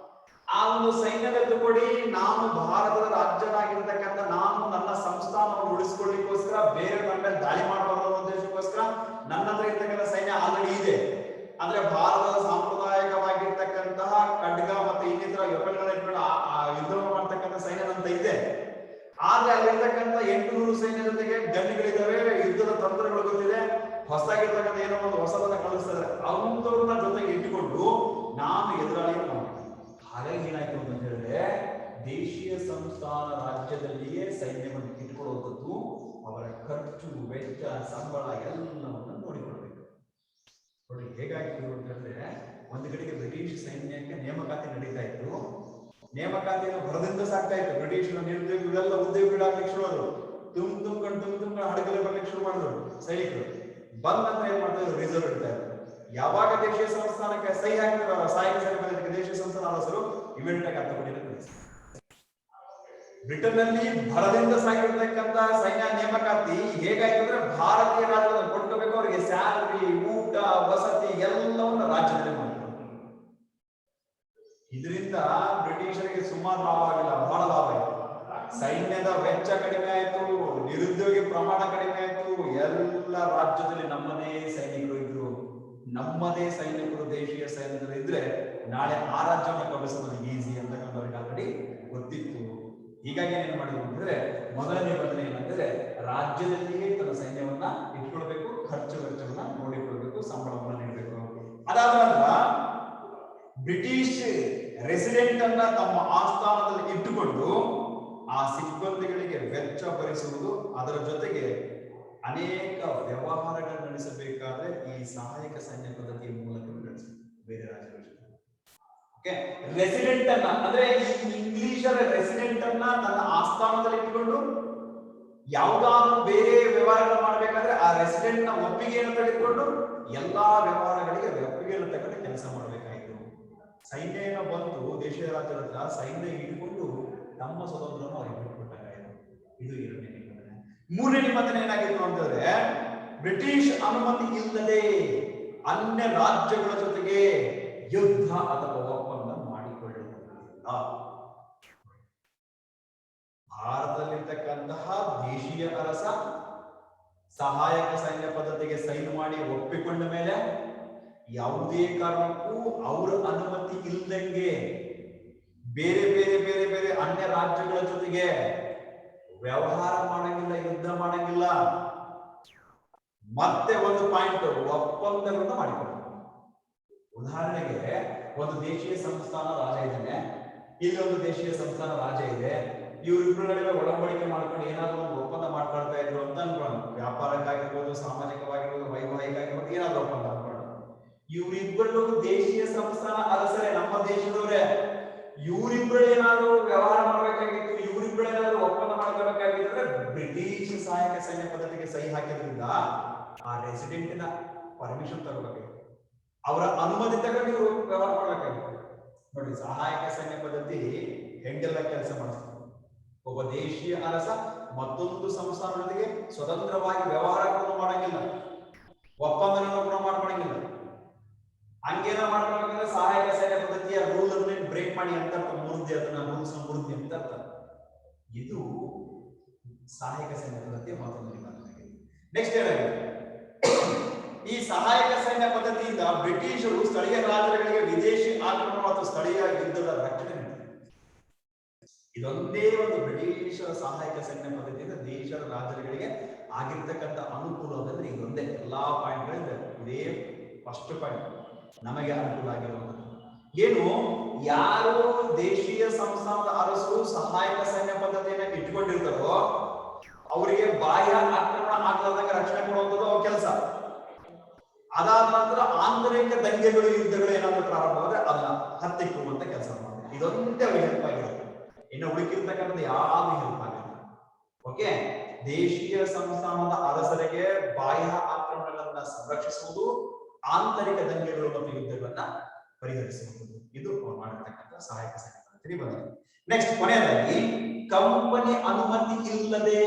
ಆ ಒಂದು ಸೈನ್ಯದ ತುಕಡಿ ನಾನು ಭಾರತದ ರಾಜ್ಯನಾಗಿರ್ತಕ್ಕಂಥ ನಾನು ನನ್ನ ಸಂಸ್ಥಾನವನ್ನು ಉಳಿಸಿಕೊಳ್ಳಿಕ್ಕೋಸ್ಕರ, ಬೇರೆ ನನ್ನ ದಾಳಿ ಮಾಡಬಾರದು ಅನ್ನೋ ಉದ್ದೇಶಕ್ಕೋಸ್ಕರ ನನ್ನ ಹತ್ರ ಇರ್ತಕ್ಕಂಥ ಸೈನ್ಯ ಆಲ್ರೆಡಿ ಇದೆ. ಅಂದ್ರೆ ಭಾರತದ ಸಾಂಪ್ರದಾಯಿಕವಾಗಿರ್ತಕ್ಕಂತಹ ಖಡ್ಗ ಮತ್ತೆ ಇನ್ನಿತರ ವೆಪನ್ಗಳನ್ನ ಇಟ್ಕೊಂಡು ಯುದ್ಧವನ್ನು ಮಾಡ್ತಕ್ಕಂಥ ಸೈನ್ಯ ಅಂತ ಇದೆ. ಆದ್ರೆ ಅಲ್ಲಿರ್ತಕ್ಕಂಥ 800 ಸೈನ್ಯ ಜೊತೆಗೆ ಗನ್ಗಳಿದ್ದಾವೆ, ಯುದ್ಧದ ತಂತ್ರಗಳು ಗೊತ್ತಿದೆ, ಹೊಸದಾಗಿರ್ತಕ್ಕಂಥ ಏನೋ ಒಂದು ಹೊಸದನ್ನ ಕಳಿಸ್ತಾ ಇದ್ದಾರೆ. ಅವರನ್ನ ಜೊತೆಗೆ ಇಟ್ಟುಕೊಂಡು ನಾನು ಎದುರಾಳಿಯನ್ನು ಮಾಡ್ತೀನಿ. ಹಾಗಾಗಿ ಏನಾಯ್ತು ಅಂತ ಹೇಳಿದ್ರೆ, ದೇಶೀಯ ಸಂಸ್ಥಾನ ರಾಜ್ಯದಲ್ಲಿಯೇ ಸೈನ್ಯವನ್ನು ಇಟ್ಕೊಳ್ಳುವಂಥದ್ದು ಅವರ ಖರ್ಚು ವೆಚ್ಚ ಸಂಬಳ ಎಲ್ಲವನ್ನ ನೋಡಿಕೊಳ್ಬೇಕು. ನೋಡಿ ಹೇಗಾಗಿತ್ತು ಅಂತ ಹೇಳಿದ್ರೆ, ಒಂದು ಕಡೆಗೆ ಬ್ರಿಟಿಷ್ ಸೈನ್ಯಕ್ಕೆ ನೇಮಕಾತಿ ನಡೀತಾ ಇತ್ತು. ನೇಮಕಾತಿಯನ್ನು ಭರದಿಂದ ಸಾಕ್ತಾ ಇತ್ತು. ಬ್ರಿಟಿಷರ ನಿರುದ್ಯೋಗಿಗಳೆಲ್ಲ ಉದ್ಯೋಗಿಗಳಾಗ್ಲಿಕ್ಕೆ ಶುರು ಆದ್ರು. ತುಂಬ್ಕೊಂಡು ಹಡಗಲೆ ಬರ್ಲಿಕ್ಕೆ ಶುರು ಮಾಡಿದ್ರು ಸೈನಿಕರು. ಬಂದ ನಂತರ ಏನ್ ಮಾಡ್ತಾರೆ, ರಿಸರ್ವ್ ಇಡ್ತಾ ಇದ್ರು. ಯಾವಾಗ ದೇಶೀಯ ಸಂಸ್ಥಾನಕ್ಕೆ ಸಹಿ ಹಾಕ್ತಾರ ಸಹಾಯಕ ಸೈನ್ಯ ದೇಶೀಯ ಸಂಸ್ಥಾನ ಅರಸರು ಇಮಿಡಿಯೇಟ್ ಆಗಿ ಅರ್ಥಪಡಿಯನ್ನು ಕಳಿಸ್ತಾರೆ. ಬ್ರಿಟನ್ ನಲ್ಲಿ ಭರದಿಂದ ಸಾಗಿರ್ತಕ್ಕಂಥ ಸೈನ್ಯ ನೇಮಕಾತಿ ಹೇಗಾಯ್ತು ಅಂದ್ರೆ, ಭಾರತೀಯ ರಾಜ್ಯದ ಕೊಟ್ಟಬೇಕು ಅವರಿಗೆ ಸ್ಯಾಲರಿ, ಊಟ, ವಸತಿ ಎಲ್ಲವನ್ನ ರಾಜ್ಯದಲ್ಲಿ ಮಾಡಿದ್ರು. ಇದರಿಂದ ಬ್ರಿಟಿಷರಿಗೆ ಸುಮಾರು ಲಾಭ ಆಗಿಲ್ಲ, ಬಹಳ ಲಾಭ ಆಯ್ತು. ಸೈನ್ಯದ ವೆಚ್ಚ ಕಡಿಮೆ ಆಯ್ತು, ನಿರುದ್ಯೋಗಿ ಪ್ರಮಾಣ ಕಡಿಮೆ ಆಯ್ತು. ಎಲ್ಲ ರಾಜ್ಯದಲ್ಲಿ ನಮ್ಮದೇ ಸೈನಿಕರು ಇದ್ರು. ನಮ್ಮದೇ ಸೈನಿಕರು ದೇಶೀಯ ಸೈನಿಕರು ಇದ್ರೆ ನಾಳೆ ಆ ರಾಜ್ಯವನ್ನು ಕಳಿಸೋದು ಈಸಿ ಅಂತ ಅವ್ರಿಗೆ ಆಲ್ರೆಡಿ ಗೊತ್ತಿತ್ತು. ಹೀಗಾಗಿ ಏನ್ ಮಾಡಿದ್ರು ಅಂತಂದ್ರೆ, ಮೊದಲನೇ ನಿಬಂಧನೆ ಏನಂದ್ರೆ, ರಾಜ್ಯದಲ್ಲಿಯೇ ತನ್ನ ಸೈನ್ಯವನ್ನ ಇಟ್ಕೊಳ್ಬೇಕು, ಖರ್ಚು ವೆಚ್ಚವನ್ನ ನೋಡಿಕೊಳ್ಬೇಕು, ಸಂಬಳವನ್ನ ನೀಡಬೇಕು. ಅದಾದ ನಂತರ ಬ್ರಿಟಿಷ್ ರೆಸಿಡೆಂಟ್ ಅನ್ನ ತಮ್ಮ ಆಸ್ಥಾನದಲ್ಲಿ ಇಟ್ಟುಕೊಂಡು ಆ ಸಿಬ್ಬಂದಿಗಳಿಗೆ ವೆಚ್ಚ ಭರಿಸುವುದು, ಅದರ ಜೊತೆಗೆ ಅನೇಕ ವ್ಯವಹಾರಗಳನ್ನು ನಡೆಸಬೇಕಾದ್ರೆ ಈ ಸಹಾಯಕ ಸೈನ್ಯ ಪದ್ಧತಿಯ ಮೂಲಕ ನಡೆಸಬೇಕು ಬೇರೆ ರಾಜ್ಯಗಳ ಜೊತೆ. ಓಕೆ, ರೆಸಿಡೆಂಟ್ ಅನ್ನ ಅಂದ್ರೆ ಇಂಗ್ಲಿಷರ ರೆಸಿಡೆಂಟ್ ಅನ್ನ ತನ್ನ ಆಸ್ಥಾನದಲ್ಲಿ ಇಟ್ಟುಕೊಂಡು ಯಾವುದಾದ್ರೂ ಬೇರೆ ವ್ಯವಹಾರಗಳು ಮಾಡಬೇಕಾದ್ರೆ ಆ ರೆಸಿಡೆಂಟ್ ನ ಒಪ್ಪಿಗೆಯನ್ನು ತೆಗೆದುಕೊಂಡು ಎಲ್ಲಾ ವ್ಯವಹಾರಗಳಿಗೆ ಒಪ್ಪಿಗೆಯನ್ನು ತೆಗೆದು ಕೆಲಸ ಮಾಡಬೇಕಾಯಿತು. ಸೈನ್ಯ ಏನೋ ಬಂತು ದೇಶೀಯ ರಾಜ್ಯದ ಹತ್ರ, ಸೈನ್ಯ ಇಟ್ಕೊಂಡು ತಮ್ಮ ಸ್ವತಂತ್ರವನ್ನು ಅವ್ರಿಗೆ ಬಿಟ್ಕೊಟ್ಟಾಗಾಯಿತು. ಇದು ಎರಡನೇ ನಿಬಂಧನೆ. ಮೂರನೇ ನಿಬಂಧನೆ ಏನಾಗಿತ್ತು ಅಂತಂದ್ರೆ, ಬ್ರಿಟಿಷ್ ಅನುಮತಿ ಇಲ್ಲದೆ ಅನ್ಯ ರಾಜ್ಯಗಳ ಜೊತೆಗೆ ಯುದ್ಧ ಅಥವಾ ಒಪ್ಪಂದ ಮಾಡಿಕೊಳ್ಳುವುದಿಲ್ಲ. ಭಾರತದಲ್ಲಿರ್ತಕ್ಕಂತಹ ದೇಶೀಯ ಅರಸ ಸಹಾಯಕ ಸೈನ್ಯ ಪದ್ಧತಿಗೆ ಸೈನ್ ಮಾಡಿ ಒಪ್ಪಿಕೊಂಡ ಮೇಲೆ ಯಾವುದೇ ಕಾರಣಕ್ಕೂ ಅವರ ಅನುಮತಿ ಇಲ್ಲದಂಗೆ ಬೇರೆ ಬೇರೆ ಬೇರೆ ಬೇರೆ ಅನ್ಯ ರಾಜ್ಯಗಳ ಜೊತೆಗೆ ವ್ಯವಹಾರ ಮಾಡಂಗಿಲ್ಲ, ಯುದ್ಧ ಮಾಡಂಗಿಲ್ಲ. ಮತ್ತೆ ಒಂದು ಪಾಯಿಂಟ್, ಒಪ್ಪಂದಗಳನ್ನು ಮಾಡಿಕೊಳ್ಳ. ಉದಾಹರಣೆಗೆ ಒಂದು ದೇಶೀಯ ಸಂಸ್ಥಾನ ರಾಜ ಇದ್ದಾನೆ, ಇಲ್ಲಿ ಒಂದು ದೇಶೀಯ ಸಂಸ್ಥಾನ ರಾಜ ಇದೆ. ಇವರಿಬ್ಬರ ನಡುವೆ ಒಡಂಬಡಿಕೆ ಮಾಡ್ಕೊಂಡು ಏನಾದ್ರು ಒಂದು ಒಪ್ಪಂದ ಮಾಡ್ಕೊಳ್ತಾ ಇದ್ರು ಅಂತ ಅನ್ಕೊಳ್ಳೋಣ. ವ್ಯಾಪಾರಕ್ಕಾಗಿರ್ಬೋದು, ಸಾಮಾಜಿಕವಾಗಿರ್ಬೋದು, ವೈವಾಹಿಕ ಆಗಿರ್ಬೋದು, ಏನಾದ್ರು ಒಪ್ಪಂದ ಮಾಡ್ಕೊಳ್ಳೋಣ. ಇವರಿಬ್ಬರು ದೇಶೀಯ ಸಂಸ್ಥಾನ ಅರಸರೇ, ನಮ್ಮ ದೇಶದವರೇ. ಇವರಿಬ್ಬರು ಏನಾದ್ರು ವ್ಯವಹಾರ ಮಾಡ್ಬೇಕಾಗಿತ್ತು, ಇವರಿಬ್ಬರು ಏನಾದ್ರು ಒಪ್ಪಂದ ಮಾಡ್ಕೋಬೇಕಾಗಿದ್ರೆ ಬ್ರಿಟಿಷ್ ಸಹಾಯಕ ಸೈನ್ಯ ಪದ್ಧತಿಗೆ ಸಹಿ ಹಾಕಿದ್ರಿಂದ ಆ ರೆಸಿಡೆಂಟಿನ ಪರ್ಮಿಷನ್ ತಗೋಬೇಕಾಗಿತ್ತು, ಅವರ ಅನುಮತಿ ತಗೊಂಡು ಇವರು ವ್ಯವಹಾರ ಮಾಡ್ಬೇಕಾಗಿತ್ತು. ನೋಡಿ, ಸಹಾಯಕ ಸೈನ್ಯ ಪದ್ಧತಿ ಹೆಂಗೆಲ್ಲ ಕೆಲಸ ಮಾಡಿಸ್ತಾರೆ. ಒಬ್ಬ ದೇಶೀಯ ಅರಸ ಮತ್ತೊಂದು ಸಂಸ್ಥಾನದೊಂದಿಗೆ ಸ್ವತಂತ್ರವಾಗಿ ವ್ಯವಹಾರಗಳನ್ನು ಮಾಡಂಗಿಲ್ಲ, ಒಪ್ಪಂದಗಳನ್ನು ಕೂಡ ಮಾಡ್ಕೊಳಂಗಿಲ್ಲ. ಹಂಗೇನ ಮಾಡ್ಕೊಳಂಗಿಲ್ಲ. ಸಹಾಯಕ ಸೈನ್ಯ ಪದ್ಧತಿಯ ರೂಲ್ ಅನ್ನು ಬ್ರೇಕ್ ಮಾಡಿ ಅಂತ ಮುರಿದಿ, ಅದನ್ನ ರೂಲ್ಸ್ ಮುರಿದಿ ಅಂತ ಅರ್ಥ. ಇದು ಸಹಾಯಕ ಸೈನ್ಯ ಪದ್ಧತಿಯ ಮತ್ತೊಂದು ನಿಬಂಧನೆ. ನೆಕ್ಸ್ಟ್ ಏನಾಗಿದೆ, ಈ ಸಹಾಯಕ ಸೈನ್ಯ ಪದ್ಧತಿಯಿಂದ ಬ್ರಿಟಿಷರು ಸ್ಥಳೀಯ ರಾಜ್ಯಗಳಿಗೆ ವಿದೇಶಿ ಆಕ್ರಮಣ ಮತ್ತು ಸ್ಥಳೀಯ ಯುದ್ಧದ ರಕ್ಷಣೆ ನೀಡಿದರು. ಇದೊಂದೇ ಒಂದು ಬ್ರಿಟಿಷರ ಸಹಾಯಕ ಸೈನ್ಯ ಪದ್ಧತಿಯಿಂದ ದೇಶದ ರಾಜ್ಯಗಳಿಗೆ ಆಗಿರ್ತಕ್ಕಂಥ ಅನುಕೂಲ ಅಂದ್ರೆ ಇದೊಂದೇ. ಎಲ್ಲಾ ಪಾಯಿಂಟ್ಗಳಿಂದ ಇದೇ ಫಸ್ಟ್ ಪಾಯಿಂಟ್ ನಮಗೆ ಅನುಕೂಲ ಆಗಿರುವಂಥದ್ದು ಏನು, ಯಾರು ದೇಶೀಯ ಸಂಸ್ಥಾನದ ಅರಸರು ಸಹಾಯಕ ಸೈನ್ಯ ಪದ್ಧತಿಯನ್ನ ಇಟ್ಕೊಂಡಿರ್ತಾರೋ ಅವರಿಗೆ ಬಾಹ್ಯ ಆಕ್ರಮಣ ಆಗಲಾರ್ದಂಗ ರಕ್ಷಣೆ ಕೊಡುವಂಥದ್ದು ಅವ್ರ ಕೆಲಸ. ಅದಾದ ನಂತರ ಆಂತರಿಕ ದಂಗೆಗಳು, ಯುದ್ಧಗಳು ಏನಾದ್ರು ಪ್ರಾರಂಭವಾದ್ರೆ ಅದನ್ನ ಹತ್ತಿಕ್ಕುವಂತ ಕೆಲಸ ಮಾಡ್ತಾರೆ. ಇದೊಂದೇ ಹೆಲ್ಪ್ ಆಗಿರುತ್ತೆ, ಇನ್ನು ಉಳಿಕಿರ್ತಕ್ಕಂಥದ್ದು ಯಾವ್ದು ಹೆಲ್ಪ್ ಆಗಿಲ್ಲ. ಓಕೆ, ದೇಶೀಯ ಸಂಸ್ಥಾನದ ಅರಸರಿಗೆ ಬಾಹ್ಯ ಆಕ್ರಮಣಗಳನ್ನ ಸಂರಕ್ಷಿಸುವುದು, ಆಂತರಿಕ ದಂಗೆಗಳು ಮತ್ತು ಯುದ್ಧಗಳನ್ನ ಪರಿಹರಿಸುವುದು, ಇದು ಮಾಡಿರ್ತಕ್ಕಂಥ ಸಹಾಯಕ ಸೈನ್ಯ ಪದ್ಧತಿ ಬಂದಿದೆ. ನೆಕ್ಸ್ಟ್ ಕೊನೆಯದಾಗಿ, ಕಂಪನಿ ಅನುಮತಿ ಇಲ್ಲದೆ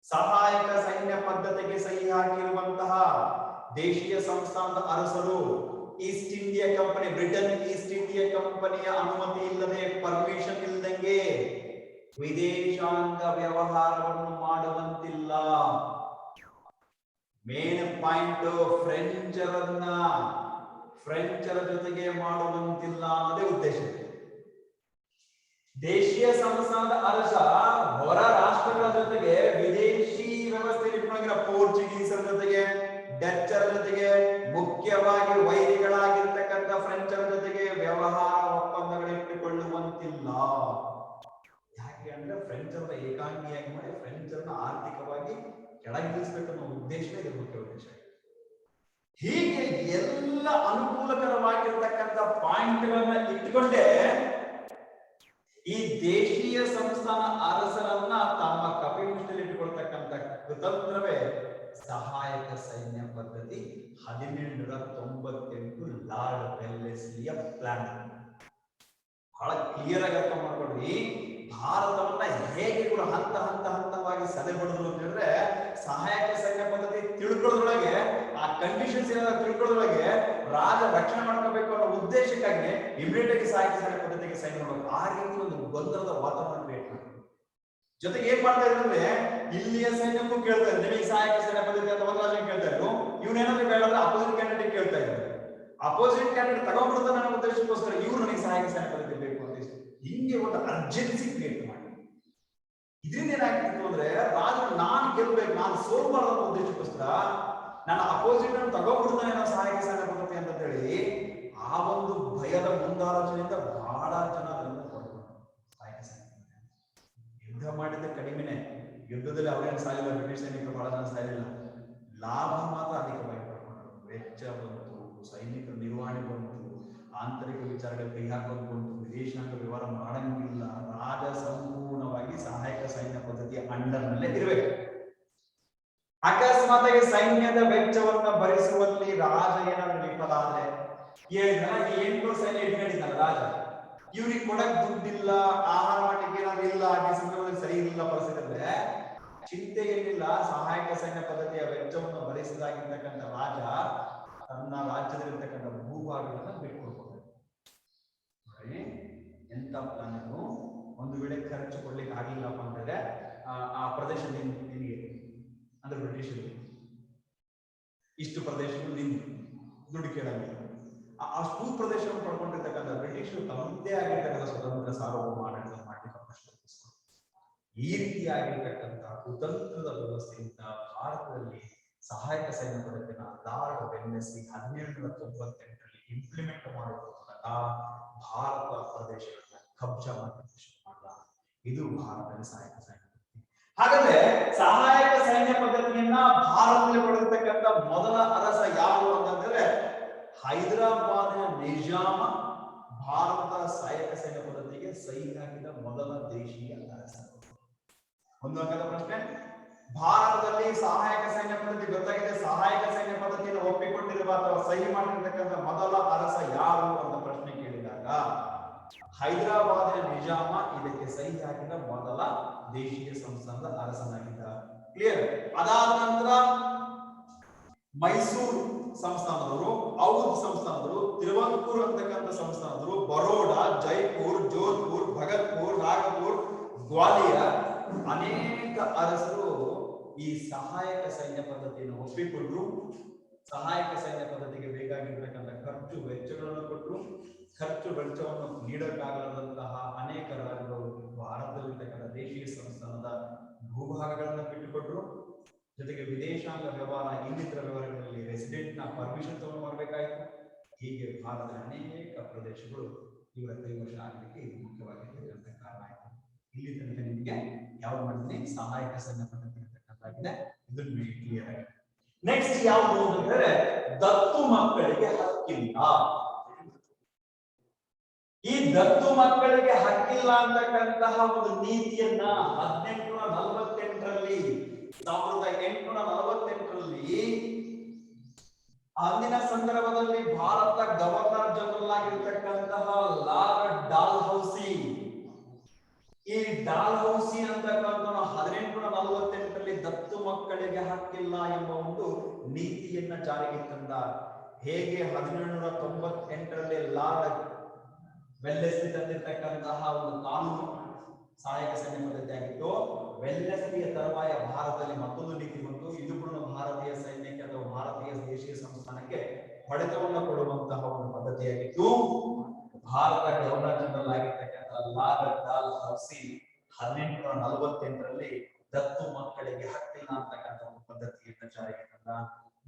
ಸಹಾಯಕ ಸೈನ್ಯ ಪದ್ಧತಿಗೆ ಸಹಿ ಹಾಕಿರುವಂತಹ ದೇಶೀಯ ಸಂಸ್ಥಾನದ ಅರಸರು East India company, Britain East India ಕಂಪನಿಯ ಅನುಮತಿ ಇಲ್ಲದೆ, ಪರ್ಮಿಷನ್ ಇಲ್ಲದಂಗೆ ವಿದೇಶಾಂಗ ವ್ಯವಹಾರವನ್ನು ಮಾಡುವಂತಿಲ್ಲ. ಮೇನ್ ಪಾಯಿಂಟ್, ಫ್ರೆಂಚರ ಜೊತೆಗೆ ಮಾಡುವಂತಿಲ್ಲ ಅನ್ನೋದೇ ಉದ್ದೇಶ. ದೇಶೀಯ ಸಂಸ್ಥಾನದ ಅರಸ ಹೊರ ರಾಷ್ಟ್ರಗಳ ಜೊತೆಗೆ ವಿದೇಶಿ ವ್ಯವಸ್ಥೆ ಇಟ್ಕೊಂಡಿರೋ ಪೋರ್ಚುಗೀಸರ ಜೊತೆಗೆ, ಡಚ್ಚರ ಜೊತೆಗೆ, ಮುಖ್ಯವಾಗಿ ವೈರಿಗಳಾಗಿರ್ತಕ್ಕಂಥ ಫ್ರೆಂಚರ ಜೊತೆಗೆ ವ್ಯವಹಾರ ಒಪ್ಪಂದಗಳಿಟ್ಟುಕೊಳ್ಳುವಂತಿಲ್ಲ. ಯಾಕೆ ಅಂದ್ರೆ ಫ್ರೆಂಚರ ಏಕಾಂಗಿಯಾಗಿ ಮಾಡಿ ಫ್ರೆಂಚರನ್ನ ಆರ್ಥಿಕವಾಗಿ ಕೆಳಗಿಳಿಸಬೇಕನ್ನೋ ಉದ್ದೇಶವೇ ಇದರ ಮುಖ್ಯ ಉದ್ದೇಶ. ಹೀಗೆ ಎಲ್ಲ ಅನುಕೂಲಕರವಾಗಿರ್ತಕ್ಕಂಥ ಪಾಯಿಂಟ್ಗಳನ್ನ ಇಟ್ಟುಕೊಂಡೇ ಈ ದೇಶೀಯ ಸಂಸ್ಥಾನ ಅರಸರನ್ನ ತಮ್ಮ ಕಪಿಮುಷ್ಟಿಯಲ್ಲಿ ಇಟ್ಟುಕೊಳ್ತಕ್ಕಂಥ ಕುತಂತ್ರವೇ ಸಹಾಯಕ ಸೈನ್ಯ ಪದ್ಧತಿ. 1798 ಲಾರ್ಡ್ ವೆಲ್ಲೆಸ್ಲಿಯ ಪ್ಲಾನ್. ಬಹಳ ಕ್ಲಿಯರ್ ಆಗಿ ಅರ್ಥ ಮಾಡ್ಕೊಡ್ರಿ, ಭಾರತವನ್ನ ಹೇಗೆ ಕೂಡ ಹಂತವಾಗಿ ಸದೆಬಡಿದ್ರು ಅಂತ ಹೇಳಿದ್ರೆ, ಸಹಾಯಕ ಸೈನ್ಯ ಪದ್ಧತಿ ತಿಳ್ಕೊಳ್ಳೋದ್ರೊಳಗೆ, ಆ ಕಂಡೀಷನ್ಸ್ ಏನಾದ್ರು ತಿಳ್ಕೊಳ್ಳೋದ್ರೊಳಗೆ ರಾಜ ರಕ್ಷಣೆ ಮಾಡ್ಕೋಬೇಕು ಅನ್ನೋ ಉದ್ದೇಶಕ್ಕಾಗಿ ಇಮಿಡಿಯೇಟ್ ಆಗಿ ಸಹಾಯಕ ಸೈನ್ಯ ಪದ್ಧತಿಗೆ ಸೈನ್ ಮಾಡಬೇಕು. ಆ ರೀತಿ ಒಂದು ಗೊಂದಲದ ವಾತಾವರಣ ಕ್ರಿಯೇಟ್ ಮಾಡಿ, ಜೊತೆಗೆ ಏನ್ ಮಾಡ್ತಾ ಇದ್ರೆ ಇಲ್ಲಿಯ ಸೈನ್ಯಕ್ಕೂ ಕೇಳ್ತಾ ಇದ್ರು, ನಿಮಗೆ ಸಹಾಯಕ ಸೈನ್ಯ ಪದ್ಧತಿ ಅಂತ ಒಂದು ರಾಜ್ಯ ಕೇಳ್ತಾ ಇದ್ರು, ಇವನೇನಾದ್ರು ಬೇಡಂದ್ರೆ ಅಪೋಸಿಟ್ ಕ್ಯಾಂಡಿಡೇಟ್ ಕೇಳ್ತಾ ಇದ್ರು. ಅಪೋಸಿಟ್ ಕ್ಯಾಂಡಿಡೇಟ್ ತಗೊಂಡ್ಬಿಡ್ತಾನೆ ಅನ್ನೋ ಉದ್ದೇಶಕ್ಕೋಸ್ಕರ ಇವ್ರು ನನಗೆ ಸಹಾಯಕ ಸೈನ್ಯ ಪದ್ಧತಿ ಬೇಕು ಅಂತ ಹಿಂಗೆ ಒಂದು ಅರ್ಜೆನ್ಸಿ ಕ್ರಿಯೇಟ್ ಮಾಡಿ. ಇದರಿಂದ ಏನಾಗ್ತಿತ್ತು ಅಂದ್ರೆ, ರಾಜರು ನಾನು ಗೆಲ್ಬೇಕು, ನಾನು ಸೋಲ್ಬಾರ್ದು ಅನ್ನೋ ಉದ್ದೇಶಕ್ಕೋಸ್ಕರ ನನ್ನ ಅಪೋಸಿಟ್ ಅನ್ನು ತಗೊಂಡ್ಬಿಡ್ತಾನೆ ಅನ್ನೋ ಸಹಾಯಕ ಸೈನ್ಯ ಪದ್ಧತಿ ಅಂತ ಹೇಳಿ ಆ ಒಂದು ಭಯದ ಮುಂದಾಲೋಚನೆಯಿಂದ ಬಹಳ ಜನ ಅದನ್ನು ಪಡ್ಕೊಂಡು ಸಹಾಯಕ ಸೈನ್ಯ ಯುದ್ಧ ಮಾಡಿದ ಕಡಿಮೆನೆ. ಯುದ್ಧದಲ್ಲಿ ಅವರೇನು ಸಾಲಿಲ್ಲ, ಬ್ರಿಟಿಷ್ ಸೈನಿಕರು ಬಹಳ ಜನ ಸಾಲಿಲ್ಲ, ಲಾಭ ಮಾತ್ರ ಅಧಿಕವಾಗಿ ಪಡ್ಕೊಂಡ್ರು. ವೆಚ್ಚ ಬಂತು, ಸೈನಿಕರ ನಿರ್ವಹಣೆ ಬಂತು, ಆಂತರಿಕ ವಿಚಾರಗಳು ಕೈ ಹಾಕೋದು ಬಂತು, ವಿದೇಶಾಂಗ ವ್ಯವಹಾರ ಮಾಡಂಗಿಲ್ಲ. ರಾಜ ಸಂಪೂರ್ಣವಾಗಿ ಸಹಾಯಕ ಸೈನ್ಯ ಪದ್ಧತಿಯ ಅಂಡರ್ನಲ್ಲೇ ಇರಬೇಕು. ಅಕಸ್ಮಾತ್ ಸೈನ್ಯದ ವೆಚ್ಚವನ್ನ ಭರಿಸುವಲ್ಲಿ ರಾಜ ಏನಾದ್ರು ವಿಫಲ ಆದ್ರೆ, 8 ಸೈನ್ಯ ಇಟ್ಕೊಂಡಿದ್ದಾನೆ ರಾಜ, ಇವ್ರಿಗೆ ಕೊಡಕ್ ದುಡ್ಡಿಲ್ಲ, ಆಹಾರ ಮಾಡಲಿಕ್ಕೆ ಏನಾದ್ರು ಇಲ್ಲ, ಆ ಸಂದರ್ಭದಲ್ಲಿ ಸರಿ ಇಲ್ಲ ಪರಿಸ್ಥಿತಿ ಅಂದ್ರೆ ಚಿಂತೆ ಏನಿಲ್ಲ. ಸಹಾಯಕ ಸೈನ್ಯ ಪದ್ಧತಿಯ ವೆಚ್ಚವನ್ನು ಭರಿಸಿದಾಗಿರ್ತಕ್ಕಂಥ ರಾಜ ತನ್ನ ರಾಜ್ಯದಲ್ಲಿರ್ತಕ್ಕಂಥ ಭೂಭಾಗಗಳನ್ನ ಬಿಟ್ಕೊಳ್ಬಹುದು. ಎಂತ ಪ್ಲಾನ್ ಇದು. ಒಂದು ವೇಳೆ ಖರ್ಚು ಕೊಡ್ಲಿಕ್ಕೆ ಆಗಿಲ್ಲಪ್ಪ ಅಂತಂದ್ರೆ ಆ ಪ್ರದೇಶ ನಿನಗೆ ಅಂದ್ರೆ ಬ್ರಿಟಿಷರಿಗೆ ಇಷ್ಟು ಪ್ರದೇಶಗಳು ನಿಂದು ದುಡ್ಡು ಕೇಳಂಗಿಲ್ಲ. ಅಷ್ಟು ಪ್ರದೇಶವನ್ನು ಪಡ್ಕೊಂಡಿರ್ತಕ್ಕಂಥ ಬ್ರಿಟಿಷರು ತಮ್ಮದೇ ಆಗಿರ್ತಕ್ಕಂಥ ಸ್ವತಂತ್ರ ಸಾರ್ವಭೌಮ ಆಡಳಿತ ಮಾಡಲಿಕ್ಕೆ ಅವಕಾಶ ಕಲ್ಪಿಸಿಕೊಡ್ತಾರೆ. ಈ ರೀತಿಯಾಗಿರ್ತಕ್ಕಂಥ ಕುತಂತ್ರದ ವ್ಯವಸ್ಥೆಯಿಂದ ಭಾರತದಲ್ಲಿ ಸಹಾಯಕ ಸೈನ್ಯ ಪದ್ಧತಿನ ಲಾರ್ಡ್ ವೆಲ್ಲೆಸ್ಲಿ 1798ರಲ್ಲಿ ಇಂಪ್ಲಿಮೆಂಟ್ ಮಾಡುವ ಮೂಲಕ ಭಾರತ ಪ್ರದೇಶಗಳನ್ನ ಕಬ್ಜಾ ಮಾಡಲು ಶುರು ಮಾಡಿದ. ಇದು ಭಾರತದ ಸಹಾಯಕ ಸೈನ್ಯ ಪದ್ಧತಿ. ಹಾಗಾದ್ರೆ ಸಹಾಯಕ ಸೈನ್ಯ ಪದ್ಧತಿಯನ್ನ ಭಾರತದಲ್ಲಿ ಪಡೆದಿರ್ತಕ್ಕಂಥ ಮೊದಲ ಅರಸ ಯಾರು ಅಂತಂದ್ರೆ ಹೈದರಾಬಾದಿನ ನಿಜಾಮ ಭಾರತದ ಸಹಾಯಕ ಸೈನ್ಯ ಪದ್ಧತಿಗೆ ಸಹಿ ಹಾಕಿದ ಮೊದಲ ದೇಶೀಯ ಅರಸ. ಒಂದು ಅಂಕದ ಪ್ರಶ್ನೆ. ಭಾರತದಲ್ಲಿ ಸಹಾಯಕ ಸೈನ್ಯ ಪದ್ಧತಿ ಗೊತ್ತಾಗಿದೆ. ಸಹಾಯಕ ಸೈನ್ಯ ಪದ್ಧತಿಯನ್ನು ಒಪ್ಪಿಕೊಂಡಿರುವ ಅಥವಾ ಸಹಿ ಮಾಡಿರ್ತಕ್ಕಂಥ ಮೊದಲ ಅರಸ ಯಾರು ಅಂತ ಪ್ರಶ್ನೆ ಕೇಳಿದಾಗ ಹೈದರಾಬಾದಿನ ನಿಜಾಮ ಇದಕ್ಕೆ ಸಹಿ ಹಾಕಿದ ಮೊದಲ ದೇಶೀಯ ಸಂಸ್ಥಾನದ ಅರಸನಾಗಿದ್ದ. ಕ್ಲಿಯರ್. ಅದಾದ ನಂತರ ಮೈಸೂರು ಸಂಸ್ಥಾನದವರು, ಔದ್ ಸಂಸ್ಥಾನದವರು, ತಿರುವಂಕೂರ್ ಅಂತಕ್ಕಂಥ ಸಂಸ್ಥಾನದವರು, ಬರೋಡಾ, ಜೈಪುರ್, ಜೋಧ್ಪುರ್, ಭಗತ್ಪುರ್, ನಾಗಪುರ್, ಗ್ವಾಲಿಯರ್ ಅನೇಕ ಅರಸರು ಈ ಸಹಾಯಕ ಸೈನ್ಯ ಪದ್ಧತಿಯನ್ನು ಒಪ್ಪಿಕೊಂಡ್ರು. ಸಹಾಯಕ ಸೈನ್ಯ ಪದ್ಧತಿಗೆ ಬೇಕಾಗಿರ್ತಕ್ಕಂಥ ಖರ್ಚು ವೆಚ್ಚಗಳನ್ನು ಕೊಟ್ಟರು. ಖರ್ಚು ವೆಚ್ಚವನ್ನು ನೀಡಕ್ಕಾಗದಂತಹ ಅನೇಕ ರಾಜ್ಯಗಳು ಭಾರತದಲ್ಲಿರ್ತಕ್ಕಂಥ ದೇಶೀಯ ಸಂಸ್ಥಾನದ ಭೂಭಾಗಗಳನ್ನು ಬಿಟ್ಟುಕೊಟ್ರು. ಜೊತೆಗೆ ವಿದೇಶಾಂಗ ವ್ಯವಹಾರ, ಇನ್ನಿತರ ವ್ಯವಹಾರಗಳಲ್ಲಿ ರೆಸಿಡೆಂಟ್ ನ ಪರ್ಮಿಷನ್ ತಗೊಂಡು ಮಾಡಬೇಕಾಯಿತು. ಹೀಗೆ ಭಾರತದ ಅನೇಕ ಪ್ರದೇಶಗಳು ಇವರ ಕೈವಶ ಆಗಲಿಕ್ಕೆ ಇದು ಮುಖ್ಯವಾಗಿರ್ತಕ್ಕಂಥ ಕಾರಣ ಆಯಿತು. ಇಲ್ಲಿ ತನಕ ನಿಮಗೆ ಯಾವ್ದು ಮಾಡಿದ್ರೆ ಸಹಾಯಕ ಸೈನ್ಯ ಪದ್ಧತಿ ಇರ್ತಕ್ಕಂಥಾಗಿದೆ. ಇದನ್ನು ಕ್ಲಿಯರ್ ಆಗಿದೆ. ನೆಕ್ಸ್ಟ್ ಯಾವುದು ಅಂತಂದ್ರೆ ದತ್ತು ಮಕ್ಕಳಿಗೆ ಹಕ್ಕಿಲ್ಲ. ಈ ದತ್ತು ಮಕ್ಕಳಿಗೆ ಹಕ್ಕಿಲ್ಲ ಅಂತಕ್ಕಂತಹ ಒಂದು ನೀತಿಯನ್ನ 1848ರಲ್ಲಿ 1848ರಲ್ಲಿ ಅಂದಿನ ಸಂದರ್ಭದಲ್ಲಿ ಭಾರತ ಗವರ್ನರ್ ಜನರಲ್ ಆಗಿರ್ತಕ್ಕಂತಹ ಲಾರ್ಡ್ ಡಾಲ್ಹೌಸಿ, ಈ ಡಾಲ್ಹೌಸಿ ಅಂತಕ್ಕಂಥ 1848ರಲ್ಲಿ ದತ್ತು ಮಕ್ಕಳಿಗೆ ಹಕ್ಕಿಲ್ಲ ಎಂಬ ಒಂದು ನೀತಿಯನ್ನ ಜಾರಿಗೆ ತಂದ. ಹೇಗೆ 1798ರಲ್ಲಿ ಲಾರ್ಡ್ ವೆಲ್ಲೆಸ್ಲಿ ತಂದಿರ್ತಕ್ಕಂತಹ ಒಂದು ಕಾನೂನು ಸಹಾಯಕ ಸೈನ್ಯ ಪದ್ಧತಿ ಆಗಿತ್ತು, ವೆಲ್ಲೆಸ್ಲಿಯ ತರುವಾಯ ಭಾರತದಲ್ಲಿ ಮತ್ತೊಂದು ನೀತಿ ಬಂತು. ಇದು ಕೂಡ ಭಾರತೀಯ ಸೈನ್ಯಕ್ಕೆ ಅಥವಾ ಭಾರತೀಯ ದೇಶೀಯ ಸಂಸ್ಥಾನಕ್ಕೆ ಹೊಡೆತವನ್ನು ಕೊಡುವಂತಹ ಒಂದು ಪದ್ಧತಿಯಾಗಿತ್ತು. ಭಾರತ ಗವರ್ನರ್ ಜನರಲ್ ಆಗಿರ್ತಕ್ಕಂಥ ಲಾರ್ಡ್ ಡಾಲ್ಹೌಸಿ 1848ರಲ್ಲಿ ದತ್ತು ಮಕ್ಕಳಿಗೆ ಹಕ್ಕಿಲ್ಲ ಅಂತಕ್ಕಂಥ ಒಂದು ಪದ್ಧತಿಯನ್ನ ಜಾರಿಗೆ ತಂದ.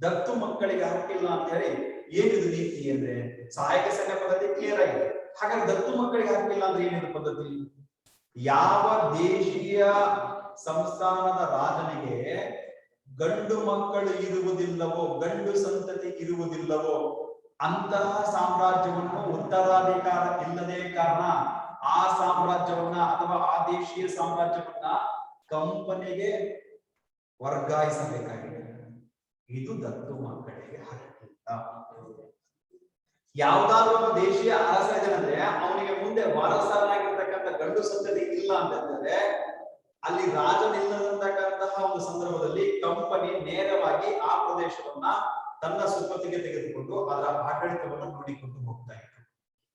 ದತ್ತು ಮಕ್ಕಳಿಗೆ ಹಕ್ಕಿಲ್ಲ ಅಂತ ಹೇಳಿ ಏನಿದು ನೀತಿ ಅಂದ್ರೆ ಸಹಾಯಕ ಸೈನ್ಯ ಪದ್ಧತಿ ಕ್ಲಿಯರ್ ಆಗಿದೆ. ಹಾಗಾದ್ರೆ ದತ್ತು ಮಕ್ಕಳಿಗೆ ಹಕ್ಕಿಲ್ಲ ಅಂದ್ರೆ ಏನಿದು ಪದ್ಧತಿ? ಯಾವ ದೇಶೀಯ ಸಂಸ್ಥಾನದ ರಾಜನಿಗೆ ಗಂಡು ಮಕ್ಕಳು ಇರುವುದಿಲ್ಲವೋ, ಗಂಡು ಸಂತತಿ ಇರುವುದಿಲ್ಲವೋ ಅಂತಹ ಸಾಮ್ರಾಜ್ಯವನ್ನು ಉತ್ತರಾಧಿಕಾರ ಇಲ್ಲದೆ ಕಾರಣ ಆ ಸಾಮ್ರಾಜ್ಯವನ್ನ ಅಥವಾ ಆ ದೇಶೀಯ ಸಾಮ್ರಾಜ್ಯವನ್ನ ಕಂಪನಿಗೆ ವರ್ಗಾಯಿಸಬೇಕಾಗಿದೆ. ಇದು ದತ್ತು ಮಕ್ಕಳಿಗೆ ಹಕ್ಕಿಲ್ಲ. ಯಾವ್ದಾದ್ರು ಒಬ್ಬ ದೇಶೀಯ ಅರಸ ಇದನಂದ್ರೆ ಅವನಿಗೆ ಮುಂದೆ ವಾರಸನಾಗಿರ್ತಕ್ಕಂಥ ಗಂಡು ಸಂತತಿ ಇಲ್ಲ ಅಂತಂದ್ರೆ ಅಲ್ಲಿ ರಾಜನಿಲ್ಲದಂತಕ್ಕಂತಹ ಒಂದು ಸಂದರ್ಭದಲ್ಲಿ ಕಂಪನಿ ನೇರವಾಗಿ ಆ ಪ್ರದೇಶವನ್ನ ತನ್ನ ಸುಪತ್ತಿಗೆ ತೆಗೆದುಕೊಂಡು ಅದರ ಆಡಳಿತವನ್ನು ನೋಡಿಕೊಂಡು ಹೋಗ್ತಾ ಇತ್ತು.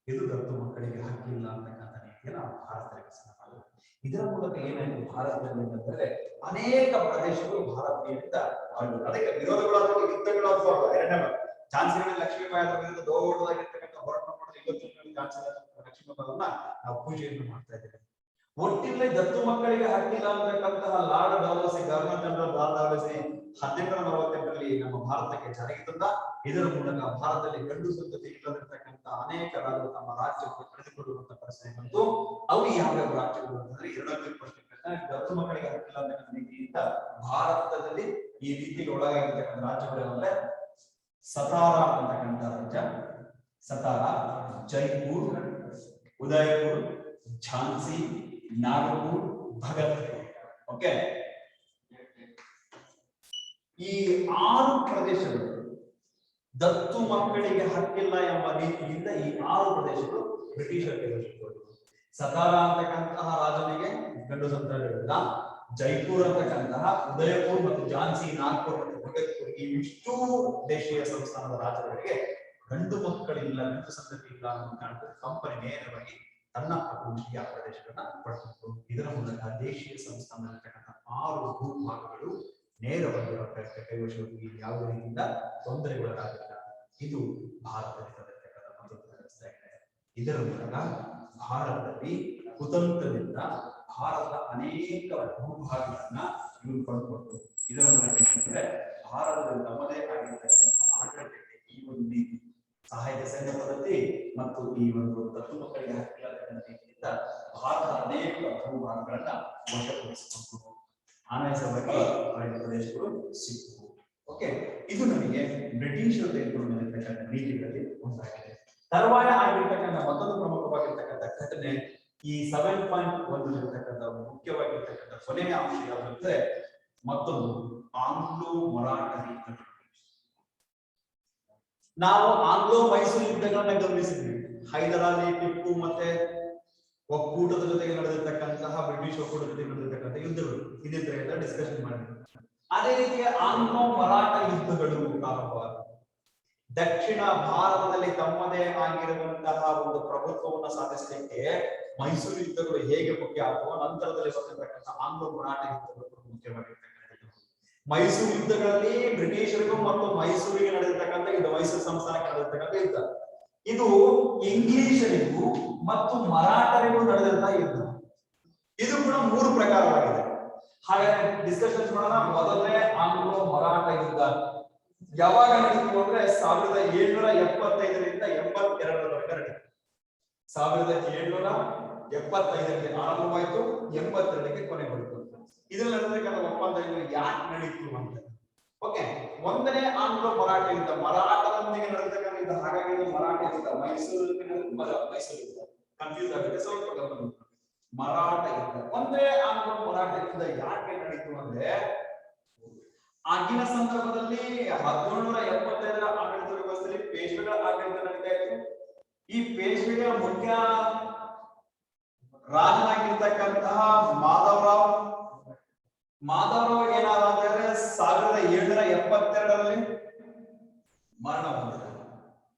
ಇದು ದತ್ತು ಮಕ್ಕಳಿಗೆ ಹಕ್ಕಿಲ್ಲ ಅಂತಕ್ಕಂಥ ನೀತಿಯನ್ನು ಭಾರತದಲ್ಲಿ ಮಾಡಿದ್ರು. ಇದರ ಮೂಲಕ ಏನಾಯ್ತು ಭಾರತದಲ್ಲಿ ಅಂತಂದ್ರೆ ಅನೇಕ ಪ್ರದೇಶಗಳು ಭಾರತೀಯರಿಂದ ಆಳಿದ್ರು. ಅದಕ್ಕೆ ವಿರೋಧಗಳಾದರೂ ಯುದ್ಧಗಳಾದರೂ ಎರಡನೇ ಝಾನ್ಸಿ ರಾಣಿ ಲಕ್ಷ್ಮೀಬಾಯಿ ಅವರ ವಿರುದ್ಧ ದೊಡ್ಡದಾಗಿರ್ತಕ್ಕಂಥ ಹೋರಾಟ ಮಾಡೋದು ಇವತ್ತು ಝಾನ್ಸಿ ರಾಣಿ ಲಕ್ಷ್ಮೀಬಾಯಿಯನ್ನ ನಾವು ಪೂಜೆಯನ್ನು ಮಾಡ್ತಾ ಇದ್ದೇವೆ. ಒಟ್ಟಿನಲ್ಲಿ ದತ್ತು ಮಕ್ಕಳಿಗೆ ಹಕ್ಕಿಲ್ಲ ಅಂತಕ್ಕಂತಹ lord Dalhousie, governor general lord Dalhousie 1848ರಲ್ಲಿ ನಮ್ಮ ಭಾರತಕ್ಕೆ ಜಾರಿಗೆ ತಂದ. ಇದರ ಮೂಲಕ ಭಾರತದಲ್ಲಿ ಗಂಡು ಸಂತತಿ ಇಲ್ಲದಿರ್ತಕ್ಕಂಥ ಅನೇಕ ರಾಜ್ಯಗಳು ತಮ್ಮ ರಾಜ್ಯವನ್ನು ಕಳೆದುಕೊಳ್ಳುವಂತಹ ಪರಿಸ್ಥಿತಿ ಬಂತು. ಅವು ಯಾವ್ಯಾವ ರಾಜ್ಯಗಳು ಅಂತಂದ್ರೆ ಎರಡಕ್ಕೂ ಪ್ರಶ್ನೆ. ದತ್ತು ಮಕ್ಕಳಿಗೆ ಹಕ್ಕಿಲ್ಲ ಅಂತಕ್ಕಂಥ ನೀತಿಯಿಂದ ಭಾರತದಲ್ಲಿ ಈ ರೀತಿಗೆ ಒಳಗಾಗಿರ್ತಕ್ಕಂಥ ರಾಜ್ಯಗಳು ಅಂದ್ರೆ ಸತಾರಾ ಅಂತಕ್ಕಂಥ ರಾಜ್ಯ, ಸತಾರಾ, ಜೈಪುರ್, ಉದಯಪುರ್, ಝಾನ್ಸಿ, ನಾಗಪುರ್, ಭಗತ್ಪುರ್. ಓಕೆ, ಈ 6 ಪ್ರದೇಶಗಳು ದತ್ತು ಮಕ್ಕಳಿಗೆ ಹಕ್ಕಿಲ್ಲ ಎಂಬ ನೀತಿಯಿಂದ ಈ 6 ಪ್ರದೇಶಗಳು ಬ್ರಿಟಿಷರಿಗೆ ವಶಪಡಿಸಿಕೊಂಡರು. ಸತಾರಾ ಅಂತಕ್ಕಂತಹ ರಾಜನಿಗೆ ಗಂಡು ಸಂತಾನಗಳಿಲ್ಲ. ಜೈಪುರ್ ಅಂತಕ್ಕಂತಹ, ಉದಯಪುರ್ ಮತ್ತು ಝಾನ್ಸಿ, ನಾಗ್ಪುರ್ ಮತ್ತು ಭಗತ್ಪುರ್ ಈ ಇಷ್ಟು ದೇಶೀಯ ಸಂಸ್ಥಾನದ ರಾಜ್ಯಗಳಿಗೆ ಗಂಡು ಮಕ್ಕಳಿಲ್ಲ, ಗಂಡು ಸಂತತಿ ಇಲ್ಲ ಅನ್ನೋ ಕಾರಣಕ್ಕೆ ಕಂಪನಿ ನೇರವಾಗಿ ತನ್ನ ಅಭಿವೃದ್ಧಿಯ ಪ್ರದೇಶಗಳನ್ನ ಪಡೆದುಕೊಂಡು ಇದರ ಮೂಲಕ ದೇಶೀಯ ಸಂಸ್ಥಾನದಲ್ಲಿರ್ತಕ್ಕಂಥ 6 ಭೂಭಾಗಗಳು ನೇರವಾಗಿ ಕೈವಶವಾಗಿ ಯಾವುದೇ ರೀತಿಯಿಂದ ತೊಂದರೆಗೊಳಗಾಗಿಲ್ಲ. ಇದು ಭಾರತದಲ್ಲಿ ತಂದಿರ್ತಕ್ಕಂಥ ಮತ್ತೊಂದು ವ್ಯವಸ್ಥೆ ಆಗಿದೆ. ಇದರ ಮೂಲಕ ಭಾರತದಲ್ಲಿ ಕುತಂತ್ರದಿಂದ ಭಾರತದ ಅನೇಕ ಭೂಭಾಗಗಳನ್ನ ಇವರು ಪಡೆದುಕೊಂಡು ಇದರ ಮೂಲಕ ಭಾರತದಲ್ಲಿ ತಮ್ಮದೇ ಆಗಿರ್ತಕ್ಕಂಥ ಆಡಳಿತಕ್ಕೆ ಈ ಒಂದು ನೀತಿ ಸಹಾಯಕ ಸೈನ್ಯ ಪದ್ಧತಿ ಮತ್ತು ಈ ಒಂದು ದತ್ತು ಮಕ್ಕಳಿಗೆ ಹಕ್ಕಿಯಾದ ನೀತಿಯಿಂದ ಭಾರತ ಅನೇಕ ಭೂಭಾಗಗಳನ್ನ ವಶಪಡಿಸಿಕೊಂಡು ಅನಾಯಾಸವಾಗಿ ಅರಣ್ಯ ಪ್ರದೇಶಗಳು ಸಿಕ್ಕುವು. ಓಕೆ, ಇದು ನಮಗೆ ಬ್ರಿಟಿಷರು ತೆಗೆದುಕೊಂಡು ಬಂದಿರತಕ್ಕಂಥ ನೀತಿಗಳಲ್ಲಿ ಒಂದಾಗಿದೆ. ತರುವಾಯ ಆಗಿರ್ತಕ್ಕಂಥ ಮತ್ತೊಂದು ಪ್ರಮುಖವಾಗಿರ್ತಕ್ಕಂಥ ಘಟನೆ ಈ 7.1 ಇರತಕ್ಕಂಥ ಮುಖ್ಯವಾಗಿರ್ತಕ್ಕಂಥ ಕೊನೆಯ ಅಂಶ ಯಾವುದಂದ್ರೆ ಮತ್ತೊಂದು ಆಂಗ್ಲೋ ಮರಾಠ ಯುದ್ಧಗಳು. ನಾವು ಆಂಗ್ಲೋ ಮೈಸೂರು ಯುದ್ಧಗಳನ್ನ ಗಮನಿಸಿದ್ವಿ. ಹೈದರಾಲಿ, ಟಿಪ್ಪು ಮತ್ತೆ ಒಕ್ಕೂಟದ ಜೊತೆಗೆ ನಡೆದಿರ್ತಕ್ಕಂತಹ ಬ್ರಿಟಿಷ್ ಒಕ್ಕೂಟದ ಜೊತೆಗೆ ನಡೆದಿರ್ತಕ್ಕಂಥ ಯುದ್ಧಗಳು ಇದೇ ಡಿಸ್ಕಷನ್ ಮಾಡಿದ್ವಿ. ಅದೇ ರೀತಿಯ ಆಂಗ್ಲೋ ಮರಾಠ ಯುದ್ಧಗಳು ಪ್ರಾರಂಭವಾದ ದಕ್ಷಿಣ ಭಾರತದಲ್ಲಿ ತಮ್ಮದೇ ಆಗಿರುವಂತಹ ಒಂದು ಪ್ರಭುತ್ವವನ್ನು ಸಾಧಿಸಲಿಕ್ಕೆ ಮೈಸೂರು ಯುದ್ಧಗಳು ಹೇಗೆ ಮುಖ್ಯ ಆಗುವ ನಂತರದಲ್ಲಿ ಬಂದಿರತಕ್ಕಂಥ ಆಂಗ್ಲೋ ಮರಾಠ ಯುದ್ಧಗಳು ಮುಖ್ಯವಾಗಿರ್ತಕ್ಕಂಥ ಮೈಸೂರು ಯುದ್ಧಗಳಲ್ಲಿ ಬ್ರಿಟಿಷರಿಗೂ ಮತ್ತು ಮೈಸೂರಿಗೆ ನಡೆದಿರ್ತಕ್ಕಂಥ ಇದು ಮೈಸೂರು ಸಂಸ್ಥಾನಕ್ಕೆ ನಡೆದಿರ್ತಕ್ಕಂಥ ಯುದ್ಧ. ಇದು ಇಂಗ್ಲಿಷರಿಗೂ ಮತ್ತು ಮರಾಠರಿಗೂ ನಡೆದಂತಹ ಯುದ್ಧ. ಇದು ಕೂಡ 3 ಪ್ರಕಾರವಾಗಿದೆ. ಹಾಗಾದ್ರೆ ಡಿಸ್ಕಷನ್ಸ್ ಮಾಡೋಣ. ಮೊದಲನೇ ಆಂಗ್ಲೋ ಮರಾಠ ಯುದ್ಧ ಯಾವಾಗ ನಡೆಯಿತು ಅಂದ್ರೆ 1775ರಿಂದ 82ರವರೆಗೆ ನಡೆಯಿತು. 1775ರಲ್ಲಿ ಆರಂಭವಾಯಿತು, 82ಕ್ಕೆ ಕೊನೆಗೊಳ್ಳಿತು. ಇದರಲ್ಲಿ ನಡೆದಿರ್ತಕ್ಕಂಥ ಒಪ್ಪಂದ ಯಾಕೆ ನಡೀತು ಅಂತ. ಓಕೆ, ಒಂದನೇ ಆಂಗ್ಲೋ ಮರಾಠ ಯುದ್ಧ ಮರಾಠದೊಂದಿಗೆ ನಡೆದಿರ್ತಕ್ಕಂಥ ಯುದ್ಧ. ಹಾಗಾಗಿ ಇದು ಮರಾಠ ಯುದ್ಧ. ಮೈಸೂರು ಯುದ್ಧ ಕನ್ಫ್ಯೂಸ್ ಆಗಿದೆ, ಸ್ವಲ್ಪ ಗಮನ. ಮರಾಠ ಯುದ್ಧ ಒಂದೇ ಆಂಗ್ಲೋ ಮರಾಠ ಯುದ್ಧ ಯಾಕೆ ನಡೀತು ಅಂದ್ರೆ ಆಗಿನ ಸಂದರ್ಭದಲ್ಲಿ 1775ರ ಆಡಳಿತ ವ್ಯವಸ್ಥೆಯಲ್ಲಿ ಪೇಶ್ವೆಗಳ ಆಡಳಿತ ನಡೀತಾ ಇತ್ತು. ಈ ಪೇಶ್ವೆಯ ಮುಖ್ಯ ರಾಜನಾಗಿರ್ತಕ್ಕಂತಹ ಮಾಧವರಾವ್ ಏನಾದ ಅಂತಂದ್ರೆ 1772ರಲ್ಲಿ ಮರಣ ಹೊಂದಿದ.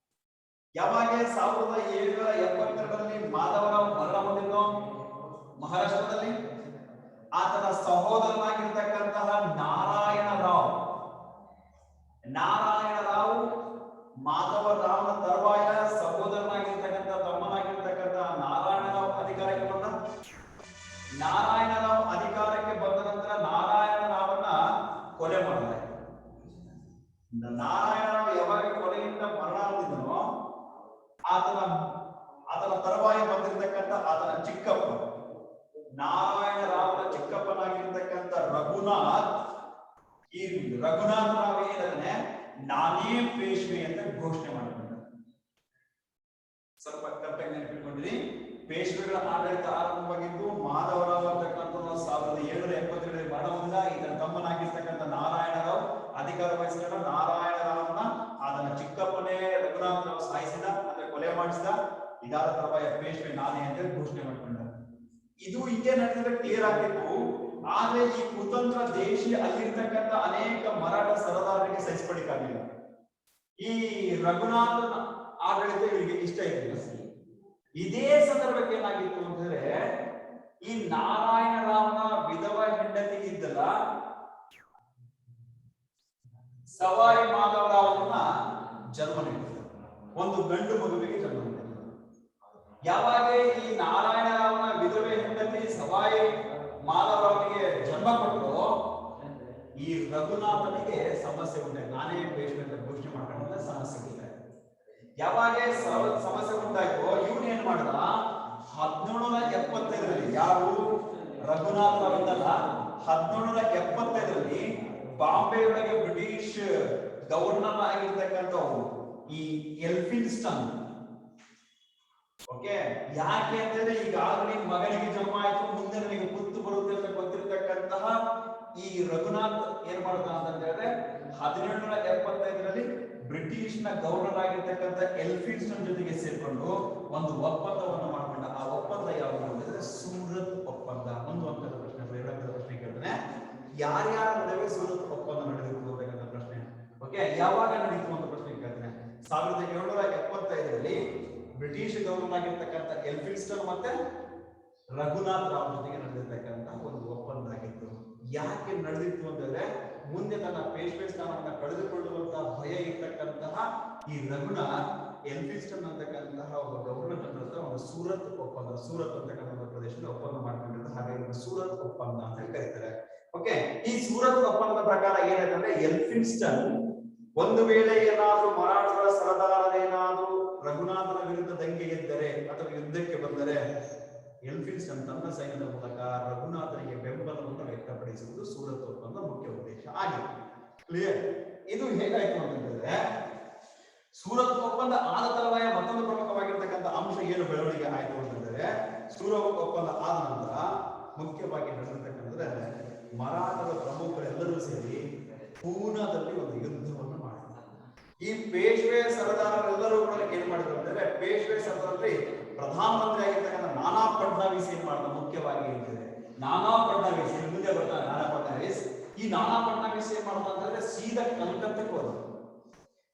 ಯಾವಾಗ 1772ರಲ್ಲಿ ಮಾಧವರಾವ್ ಮರಣ ಹೊಂದಿದ್ದು ಮಹಾರಾಷ್ಟ್ರದಲ್ಲಿ ಆತನ ಸಹೋದರನಾಗಿರ್ತಕ್ಕಂತಹ ನಾರಾಯಣ ರಾವ್ ಮಾಧವರಾವ್ನ ತರುವಾಯ ಸಹೋದರನಾಗಿರ್ತಕ್ಕಂಥ ತಮ್ಮನಾಗಿರ್ತಕ್ಕಂಥ ನಾರಾಯಣರಾವ್ ಅಧಿಕಾರಕ್ಕೆ ಬಂದ. ನಾರಾಯಣರಾವ್ ಅಧಿಕಾರಕ್ಕೆ ಬಂದ ನಂತರ ನಾರಾಯಣರಾವನ್ನ ಕೊಲೆ ಮಾಡಲಾಯಿತು. ನಾರಾಯಣರಾವ್ ಯಾವಾಗ ಕೊಲೆಯಿಂದ ಮರಣ ಹೊಂದಿದನೋ ಆತನ ತರುವಾಯ ಬಂದಿರತಕ್ಕಂಥ ಆತನ ಚಿಕ್ಕಪ್ಪ ನಾರಾಯಣರಾವ್ನ ಚಿಕ್ಕಪ್ಪನಾಗಿರ್ತಕ್ಕಂಥ ರಘುನಾಥ್ ರಾವ್ ಏನಿದ್ದಾನೆ ನಾನೇ ಪೇಶ್ವೆ ಅಂತ ಘೋಷಣೆ ಮಾಡಿಕೊಂಡ. ಸ್ವಲ್ಪ ಕರೆಕ್ಟಾಗಿ ನೆನಪಿಟ್ಕೊಂಡಿರಿ. ಪೇಶ್ವೆಗಳ ಆಡಳಿತ ಆರಂಭವಾಗಿದ್ದು ಮಾಧವರಾವ್ ಅಂತಕ್ಕಂಥ 1772ರಲ್ಲಿ ಮರಣ ಹೊಂದಿದ. ಈತನ ತಮ್ಮನಾಗಿರ್ತಕ್ಕಂಥ ನಾರಾಯಣರಾವ್ ಅಧಿಕಾರ ವಹಿಸಿದ. ನಾರಾಯಣರಾವ್ನ ಆತನ ಚಿಕ್ಕಪ್ಪನೇ ರಘುನಾಥ್ ರಾವ್ ಸಾಯಿಸಿದ, ಅಂದ್ರೆ ಕೊಲೆ ಮಾಡಿಸಿದ. ಇದಾದ ತರುವಾಯ ಪೇಶ್ವೆ ನಾನೇ ಅಂತ ಘೋಷಣೆ ಮಾಡಿಕೊಂಡ. ಇದು ಹಿಂಗೆ ನಡೆದರೆ ಕ್ಲಿಯರ್ ಆಗಿತ್ತು. ಆದ್ರೆ ಈ ಕುತಂತ್ರ ದೇಶಿ ಅಲ್ಲಿರ್ತಕ್ಕಂಥ ಅನೇಕ ಮರಾಠ ಸರದಾರರಿಗೆ ಸಹಿಸಿಕೊಳ್ಳಿಕ್ಕಾಗಲಿಲ್ಲ. ಈ ರಘುನಾಥನ ಆಡಳಿತ ಇವರಿಗೆ ಇಷ್ಟ ಇರಲಿಲ್ಲ. ಇದೇ ಸಂದರ್ಭಕ್ಕೆ ಏನಾಗಿತ್ತು ಅಂತಂದ್ರೆ ಈ ನಾರಾಯಣರಾವ್ನ ವಿಧವಾ ಹೆಂಡತಿ ಇದ್ದಲ್ಲ ಸವಾಯಿ ಮಾಧವರಾವ್ನ ಜನ್ಮ ನೀಡಿದ್ರು. ಒಂದು ಗಂಡು ಮಗುವಿಗೆ ಜನ್ಮ ನೀಡಿದ್ರು. ಯಾವಾಗ ಈ ನಾರಾಯಣರಾವ್ನ ವಿಧವೆ ಹೆಂಡತಿ ಸವಾಯಿ ಮಾಧವರಾವ್ನಿಗೆ ಜನ್ಮ ಕೊಟ್ಟರು, ಈ ರಘುನಾಥನಿಗೆ ಸಮಸ್ಯೆ ಉಂಟಾಯ್ತು. ನಾನೇ ಪೇಶ್ವೆ ಅಂತ ಘೋಷಣೆ ಮಾಡ್ಕೊಂಡ ಸಮಸ್ಯೆ ಉಂಟಾಯ್ತು. ಯಾವಾಗ ಸಮಸ್ಯೆ ಉಂಟಾಯ್ತು, ಇವನು ಏನ್ ಮಾಡ್ದ 1775ರಲ್ಲಿ ಯಾರು ರಘುನಾಥ್ ರಾವ್ ಇದ್ದಲ್ಲ 1775ರಲ್ಲಿ ಬಾಂಬೆ ಒಳಗೆ ಬ್ರಿಟಿಷ್ ಗವರ್ನರ್ ಆಗಿರ್ತಕ್ಕಂಥವ್ರು ಈ ಎಲ್ಫಿನ್ಸ್ಟನ್. ಓಕೆ, ಯಾಕೆ ಅಂತಂದ್ರೆ ಈಗಾಗಲೇ ಮಗನಿಗೆ ಜನ್ಮ ಆಯ್ತು, ಮುಂದೆ ನನಗೆ ಗುರ್ತು ಬರುತ್ತೆ ಅಂತ ಗೊತ್ತಿರತಕ್ಕಂತಹ ಈ ರಘುನಾಥ್ ಏನ್ ಮಾಡ್ತಾನ ಅಂತ ಹೇಳಿದ್ರೆ 1775ರಲ್ಲಿ ಬ್ರಿಟಿಷ್ ನ ಗವರ್ನರ್ ಆಗಿರ್ತಕ್ಕಂಥ ಎಲ್ಫಿನ್ಸ್ಟನ್ ಜೊತೆಗೆ ಸೇರ್ಕೊಂಡು ಒಂದು ಒಪ್ಪಂದವನ್ನು ಮಾಡ್ಕೊಂಡ. ಆ ಒಪ್ಪಂದ ಯಾವುದು ಅಂತಂದ್ರೆ ಸೂರತ್ ಒಪ್ಪಂದ. ಒಂದು ಅಂಕದ ಪ್ರಶ್ನೆ, ಎರಡಂಕದ ಪ್ರಶ್ನೆ ಕೇಳ್ತಾನೆ. ಯಾರ್ಯಾರ ನಡುವೆ ಸೂರತ್ ಒಪ್ಪಂದ ನಡೆದಿತ್ತು ಅಂತಕ್ಕಂಥ ಪ್ರಶ್ನೆ. ಓಕೆ, ಯಾವಾಗ ನಡೀತು ಅಂತ ಪ್ರಶ್ನೆ ಕೇಳ್ತಾನೆ. 1775ರಲ್ಲಿ ಬ್ರಿಟಿಷ್ ಗವರ್ನರ್ ಆಗಿರ್ತಕ್ಕಂಥ ಎಲ್ಫಿನ್ಸ್ಟನ್ ಮತ್ತೆ ರಘುನಾಥ್ ರಾವ್ ಜೊತೆಗೆ ನಡೆದಿರ್ತಕ್ಕಂಥ ಒಂದು ಒಪ್ಪಂದ ಆಗಿತ್ತು. ಯಾಕೆ ನಡೆದಿತ್ತು ಅಂತಂದ್ರೆ ಮುಂದೆ ತನ್ನ ಪೇಶ್ವೆ ಸ್ಥಾನವನ್ನ ಕಳೆದುಕೊಳ್ಳುವಂತಹ ಭಯ ಇರ್ತಕ್ಕಂತಹ ಈ ರಘುನಾಥ್ ಎಲ್ಫಿನ್ಸ್ಟನ್ ಅಂತಕ್ಕಂತಹ ಒಬ್ಬ ಗವರ್ನರ್ ಜನರಲ್ ಒಂದು ಸೂರತ್ ಒಪ್ಪಂದ, ಸೂರತ್ ಅಂತಕ್ಕಂಥ ಪ್ರದೇಶದಲ್ಲಿ ಒಪ್ಪಂದ ಮಾಡ್ಕೊಂಡಿರೋದು. ಹಾಗಾಗಿ ಸೂರತ್ ಒಪ್ಪಂದ ಅಂತ ಕರೀತಾರೆ. ಓಕೆ, ಈ ಸೂರತ್ ಒಪ್ಪಂದದ ಪ್ರಕಾರ ಏನಾಯ್ತಂದ್ರೆ ಎಲ್ಫಿನ್ಸ್ಟನ್ ಒಂದು ವೇಳೆ ಏನಾದ್ರೂ ಮರಾಠರ ಸರದಾರರೇನಾದ್ರೂ ರಘುನಾಥನ ವಿರುದ್ಧ ದಂಗೆ ಎದ್ದರೆ ಅಥವಾ ಯುದ್ಧಕ್ಕೆ ಬಂದರೆ ಎಲ್ಫಿನ್ಸ್ಟನ್ ತನ್ನ ಸೈನ್ಯದ ಮೂಲಕ ರಘುನಾಥನಿಗೆ ಬೆಂಬಲವನ್ನು ವ್ಯಕ್ತಪಡಿಸುವುದು ಸೂರತ್ ಒಪ್ಪಂದ ಮುಖ್ಯ ಉದ್ದೇಶ ಆಗಿದೆ. ಕ್ಲಿಯರ್? ಇದು ಹೇಗಾಯ್ತು ಅಂತಂದ್ರೆ ಸೂರತ್ ಒಪ್ಪಂದ ಆದ ತರುವಾಯ ಮತ್ತೊಂದು ಪ್ರಮುಖವಾಗಿರ್ತಕ್ಕಂಥ ಅಂಶ ಏನು ಬೆಳವಣಿಗೆ ಆಯ್ತು ಅಂತಂದ್ರೆ ಸೂರತ್ ಒಪ್ಪಂದ ಆದ ನಂತರ ಮುಖ್ಯವಾಗಿ ನಡೆದಿರ್ತಕ್ಕಂಥದ್ರೆ ಮರಾಠರ ಪ್ರಮುಖರೆಲ್ಲರೂ ಸೇರಿ ಪೂನಾದಲ್ಲಿ ಒಂದು ಯುದ್ಧವನ್ನು ಮಾಡಿದ್ದಾರೆ. ಈ ಪೇಶ್ವೆ ಸರದಾರರೆಲ್ಲರೂ ಕೂಡ ಏನ್ ಮಾಡಿದ್ರು ಅಂದ್ರೆ ಪೇಶ್ವೆ ಸರದಾರರಲ್ಲಿ ಪ್ರಧಾನಮಂತ್ರಿ ಆಗಿರ್ತಕ್ಕಂಥ ನಾನಾ ಫಡ್ನವೀಸ್ ಏನ್ ಮಾಡಿದ ಮುಖ್ಯವಾಗಿ ಇರ್ತದೆ. ನಾನಾ ಫಡ್ನವೀಸ್ ಮುಂದೆ ಬರ್ತಾರೆ. ನಾನಾ ಫಡ್ನವೀಸ್ ಈ ನಾನಾ ಫಡ್ನವೀಸ್ ಏನ್ ಮಾಡ್ದ ಅಂತಂದ್ರೆ ಸೀದಾ ಕಲ್ಕತ್ತಕ್ಕೆ ಹೋದ.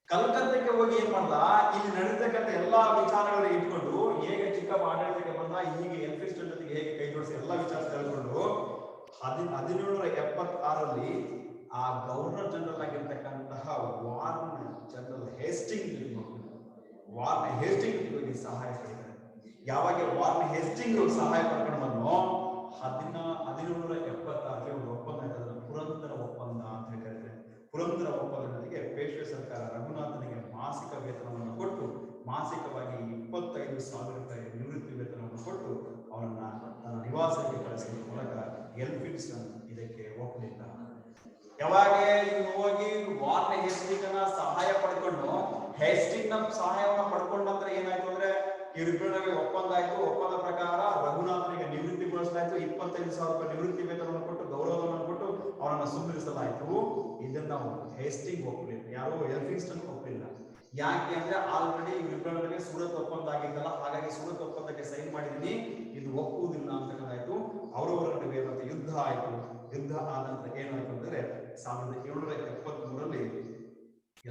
ಕಲ್ಕತ್ತಕ್ಕೆ ಹೋಗಿ ಏನ್ ಮಾಡ್ದ, ಇಲ್ಲಿ ನಡೀತಕ್ಕಂಥ ಎಲ್ಲಾ ವಿಚಾರಗಳನ್ನ ಇಟ್ಕೊಂಡು ಹೇಗೆ ಚಿಕ್ಕಪ್ಪ ಆಡಳಿತಕ್ಕೆ ಬಂದ, ಹೀಗೆ ಎಲ್ಫಿನ್ಸ್ಟನ್ ಜೊತೆಗೆ ಹೇಗೆ ಕೈ ಜೋಡಿಸಿ ಎಲ್ಲಾ ವಿಚಾರ ತಿಳ್ಕೊಂಡು 1776ರಲ್ಲಿ ಆ ಗವರ್ನರ್ ಜನರಲ್ ಆಗಿರ್ತಕ್ಕಂತಹ ವಾರ್ನ್ ಜನರಲ್ ಹೇಸ್ಟಿಂಗ್ ಹೋಗಿ ಸಹಾಯ ಪಡಿತಾರೆ. ಯಾವಾಗ ವಾರ್ನ್ ಹೇಸ್ಟಿಂಗ್ ಸಹಾಯ ಪಡ್ಕೊಂಡು ಬಂದು 1776ರಲ್ಲಿ ಒಂದು ಒಪ್ಪಂದ ಆಯ್ತದ, ಪುರಂದರ ಒಪ್ಪಂದ ಅಂತ ಹೇಳ್ತಾರೆ. ಪುರಂದರ ಒಪ್ಪಂದದೊಂದಿಗೆ ಪೇಶ್ವೆ ಸರ್ಕಾರ ರಘುನಾಥನಿಗೆ ಮಾಸಿಕ ವೇತನವನ್ನು ಕೊಟ್ಟು ಮಾಸಿಕವಾಗಿ 25,000 ರೂಪಾಯಿ ನಿವೃತ್ತಿ ವೇತನವನ್ನು ಕೊಟ್ಟು ಅವನನ್ನ ತನ್ನ ನಿವಾಸಕ್ಕೆ ಕಳಿಸುವ ಮೂಲಕ ಎಲ್ಫಿನ್ಸ್ಟನ್ ಇದಕ್ಕೆ ಒಪ್ಪಲಿಲ್ಲ. ಯಾವಾಗ ಇವನು ಹೋಗಿ ವಾರ್ನ್ ಹೇಸ್ಟಿಂಗ್ ಸಹಾಯ ಪಡ್ಕೊಂಡು ಹೇಸ್ಟಿಂಗ್ ಸಹಾಯವನ್ನು ಪಡ್ಕೊಂಡ ನಂತರ ಏನಾಯ್ತು ಅಂದ್ರೆ ಇವರಿಬ್ಬರ ನಡುವೆ ಒಪ್ಪಂದ ಆಯ್ತು. ಒಪ್ಪಂದ ಪ್ರಕಾರ ರಘುನಾಥನಿಗೆ ನಿವೃತ್ತಿಗೊಳಿಸಲಾಯ್ತು. 25,000 ರೂಪಾಯಿ ನಿವೃತ್ತಿ ವೇತನವನ್ನು ಕೊಟ್ಟು ಗೌರವವನ್ನು ಕೊಟ್ಟು ಅವನನ್ನು ಸುಮ್ಮನಿಸಲಾಯಿತು. ಇದನ್ನ ನಾವು ಹೇಸ್ಟಿಂಗ್ ಒಪ್ಪಲಿಲ್ಲ, ಯಾರು ಎಲ್ಫಿನ್ಸ್ಟನ್ ಒಪ್ಪಲಿಲ್ಲ. ಯಾಕೆ ಅಂದ್ರೆ ಆಲ್ರೆಡಿ ಇವರಿಬ್ಬರ ನಡುವೆ ಸೂರತ್ ಒಪ್ಪಂದ ಆಗಿದ್ದಲ್ಲ, ಹಾಗಾಗಿ ಸೂರತ್ ಒಪ್ಪಂದಕ್ಕೆ ಸೈನ್ ಮಾಡಿದೀನಿ, ಇದು ಒಪ್ಪುವುದಿಲ್ಲ ಅಂತಕ್ಕಂಥಾಯ್ತು. ಅವರವರ ನಡುವೆ ಮತ್ತೆ ಯುದ್ಧ ಆಯ್ತು. ಯುದ್ಧ ಆದ ನಂತರ ಏನಾಯ್ತು ಅಂದ್ರೆ 1773ರಲ್ಲಿ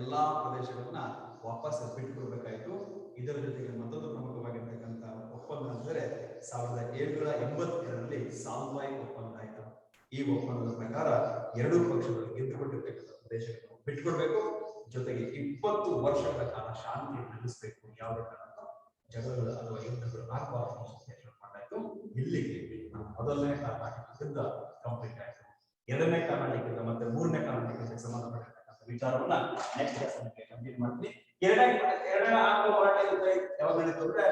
ಎಲ್ಲಾ ಪ್ರದೇಶಗಳನ್ನ ವಾಪಸ್ ಬಿಟ್ಟುಕೊಡ್ಬೇಕಾಯ್ತು. ಇದರ ಜೊತೆಗೆ ಮತ್ತೊಂದು ಪ್ರಮುಖವಾಗಿರ್ತಕ್ಕಂಥ ಒಪ್ಪಂದ ಅಂದ್ರೆ 1782ರಲ್ಲಿ ಸಾಲ್ವಾಯ್ ಒಪ್ಪಂದ ಆಯ್ತು. ಈ ಒಪ್ಪಂದದ ಪ್ರಕಾರ ಎರಡೂ ಪಕ್ಷಗಳು ಗೆದ್ದುಕೊಂಡಿರ್ತಕ್ಕಂಥ ಪ್ರದೇಶಗಳನ್ನು ಬಿಟ್ಟುಕೊಡ್ಬೇಕು, ಜೊತೆಗೆ 20 ವರ್ಷಗಳ ಕಾಲ ಶಾಂತಿ ನೆಲೆಸಬೇಕು, ಯಾವುದೇ ಕಾರಣಕ್ಕೂ ಜಗಳಗಳು ಅಥವಾ ಯುದ್ಧಗಳು ಆಗಬಾರದು ಮಾಡಾಯ್ತು. ಇಲ್ಲಿಗೆ ಮೊದಲನೇ ಕರ್ನಾಟಕ ಯುದ್ಧ ಕಂಪ್ಲೀಟ್ ಆಯ್ತು. ಎರಡನೇ ಕರ್ನಾಟಕ ಮತ್ತೆ ಮೂರನೇ ಕರ್ನಾಟಕಕ್ಕೆ ಸಂಬಂಧಪಟ್ಟಿರ್ತಕ್ಕಂಥ ವಿಚಾರವನ್ನ ನೆಕ್ಸ್ಟ್ ಕ್ಲಾಸ್ ಅಲ್ಲಿ ಕಂಪ್ಲೀಟ್ ಮಾಡ್ತೀನಿ. ಎರಡನೇ ಆಂಗ್ಲ ಮರಾಠ ಯುದ್ಧ ಯಾವಾಗ ನಡೀತು ಅಂದ್ರೆ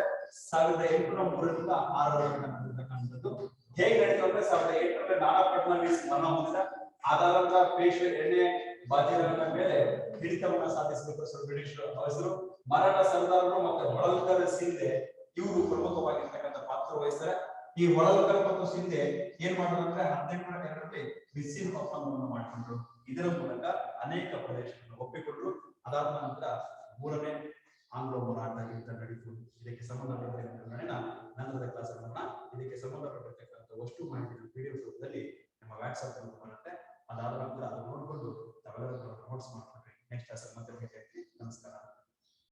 1803ರಿಂದ 6ರವರೆಗೆ ನಡೆದಿರ್ತಕ್ಕಂಥದ್ದು. ಹೇಗೆ ನಡೀತು ಅಂದ್ರೆ 1800ರಲ್ಲಿ ನಾನಾ ಫಡ್ನವೀಸ್ ಮರಣ ಹೊಂದಿದ. ಆದಾದ ಪೇಶ್ವೆ ಎರಡನೇ ಬಾಜಿರಾವನ ಮೇಲೆ ಹಿಡಿತವನ್ನ ಸಾಧಿಸಬೇಕು ಬ್ರಿಟಿಷರು ವಹಿಸಿದ್ರು. ಮರಾಠ ಸರ್ದಾರರು ಮತ್ತೆ ಹೊಳಲ್ಕರ್ ಸಿಂಧೆ ಇವರು ಪ್ರಮುಖವಾಗಿರ್ತಕ್ಕಂಥ ಪಾತ್ರ ವಹಿಸ್ತಾರೆ. ಈ ಹೊಳಲ್ಕರ್ ಮತ್ತು ಸಿಂಧೆ ಏನ್ ಮಾಡಿದ್ರು ಅಂದ್ರೆ 1802ರಲ್ಲಿ ಬಿಸಿನ್ ಒಪ್ಪಂದವನ್ನು ಮಾಡಿಕೊಂಡ್ರು. ಇದರ ಮೂಲಕ ಅನೇಕ ಪ್ರದೇಶಗಳನ್ನು ಒಪ್ಪಿಕೊಂಡ್ರು. ಅದಾದ ನಂತರ ಮೂರನೇ ಆಂಗ್ಲೋ ಮರಾಠ ಯುದ್ಧ ನಡೀತು. ಇದಕ್ಕೆ ಸಂಬಂಧಪಟ್ಟಿರ್ತಕ್ಕಂಥ ನಂತರದ ಕ್ಲಾಸ್ ಇದಕ್ಕೆ ಸಂಬಂಧಪಟ್ಟಿರ್ತಕ್ಕಂಥ ವಸ್ತು ಮಾಹಿತಿ PDF ರೂಪದಲ್ಲಿ ನಮ್ಮ ವಾಟ್ಸ್ಆಪ್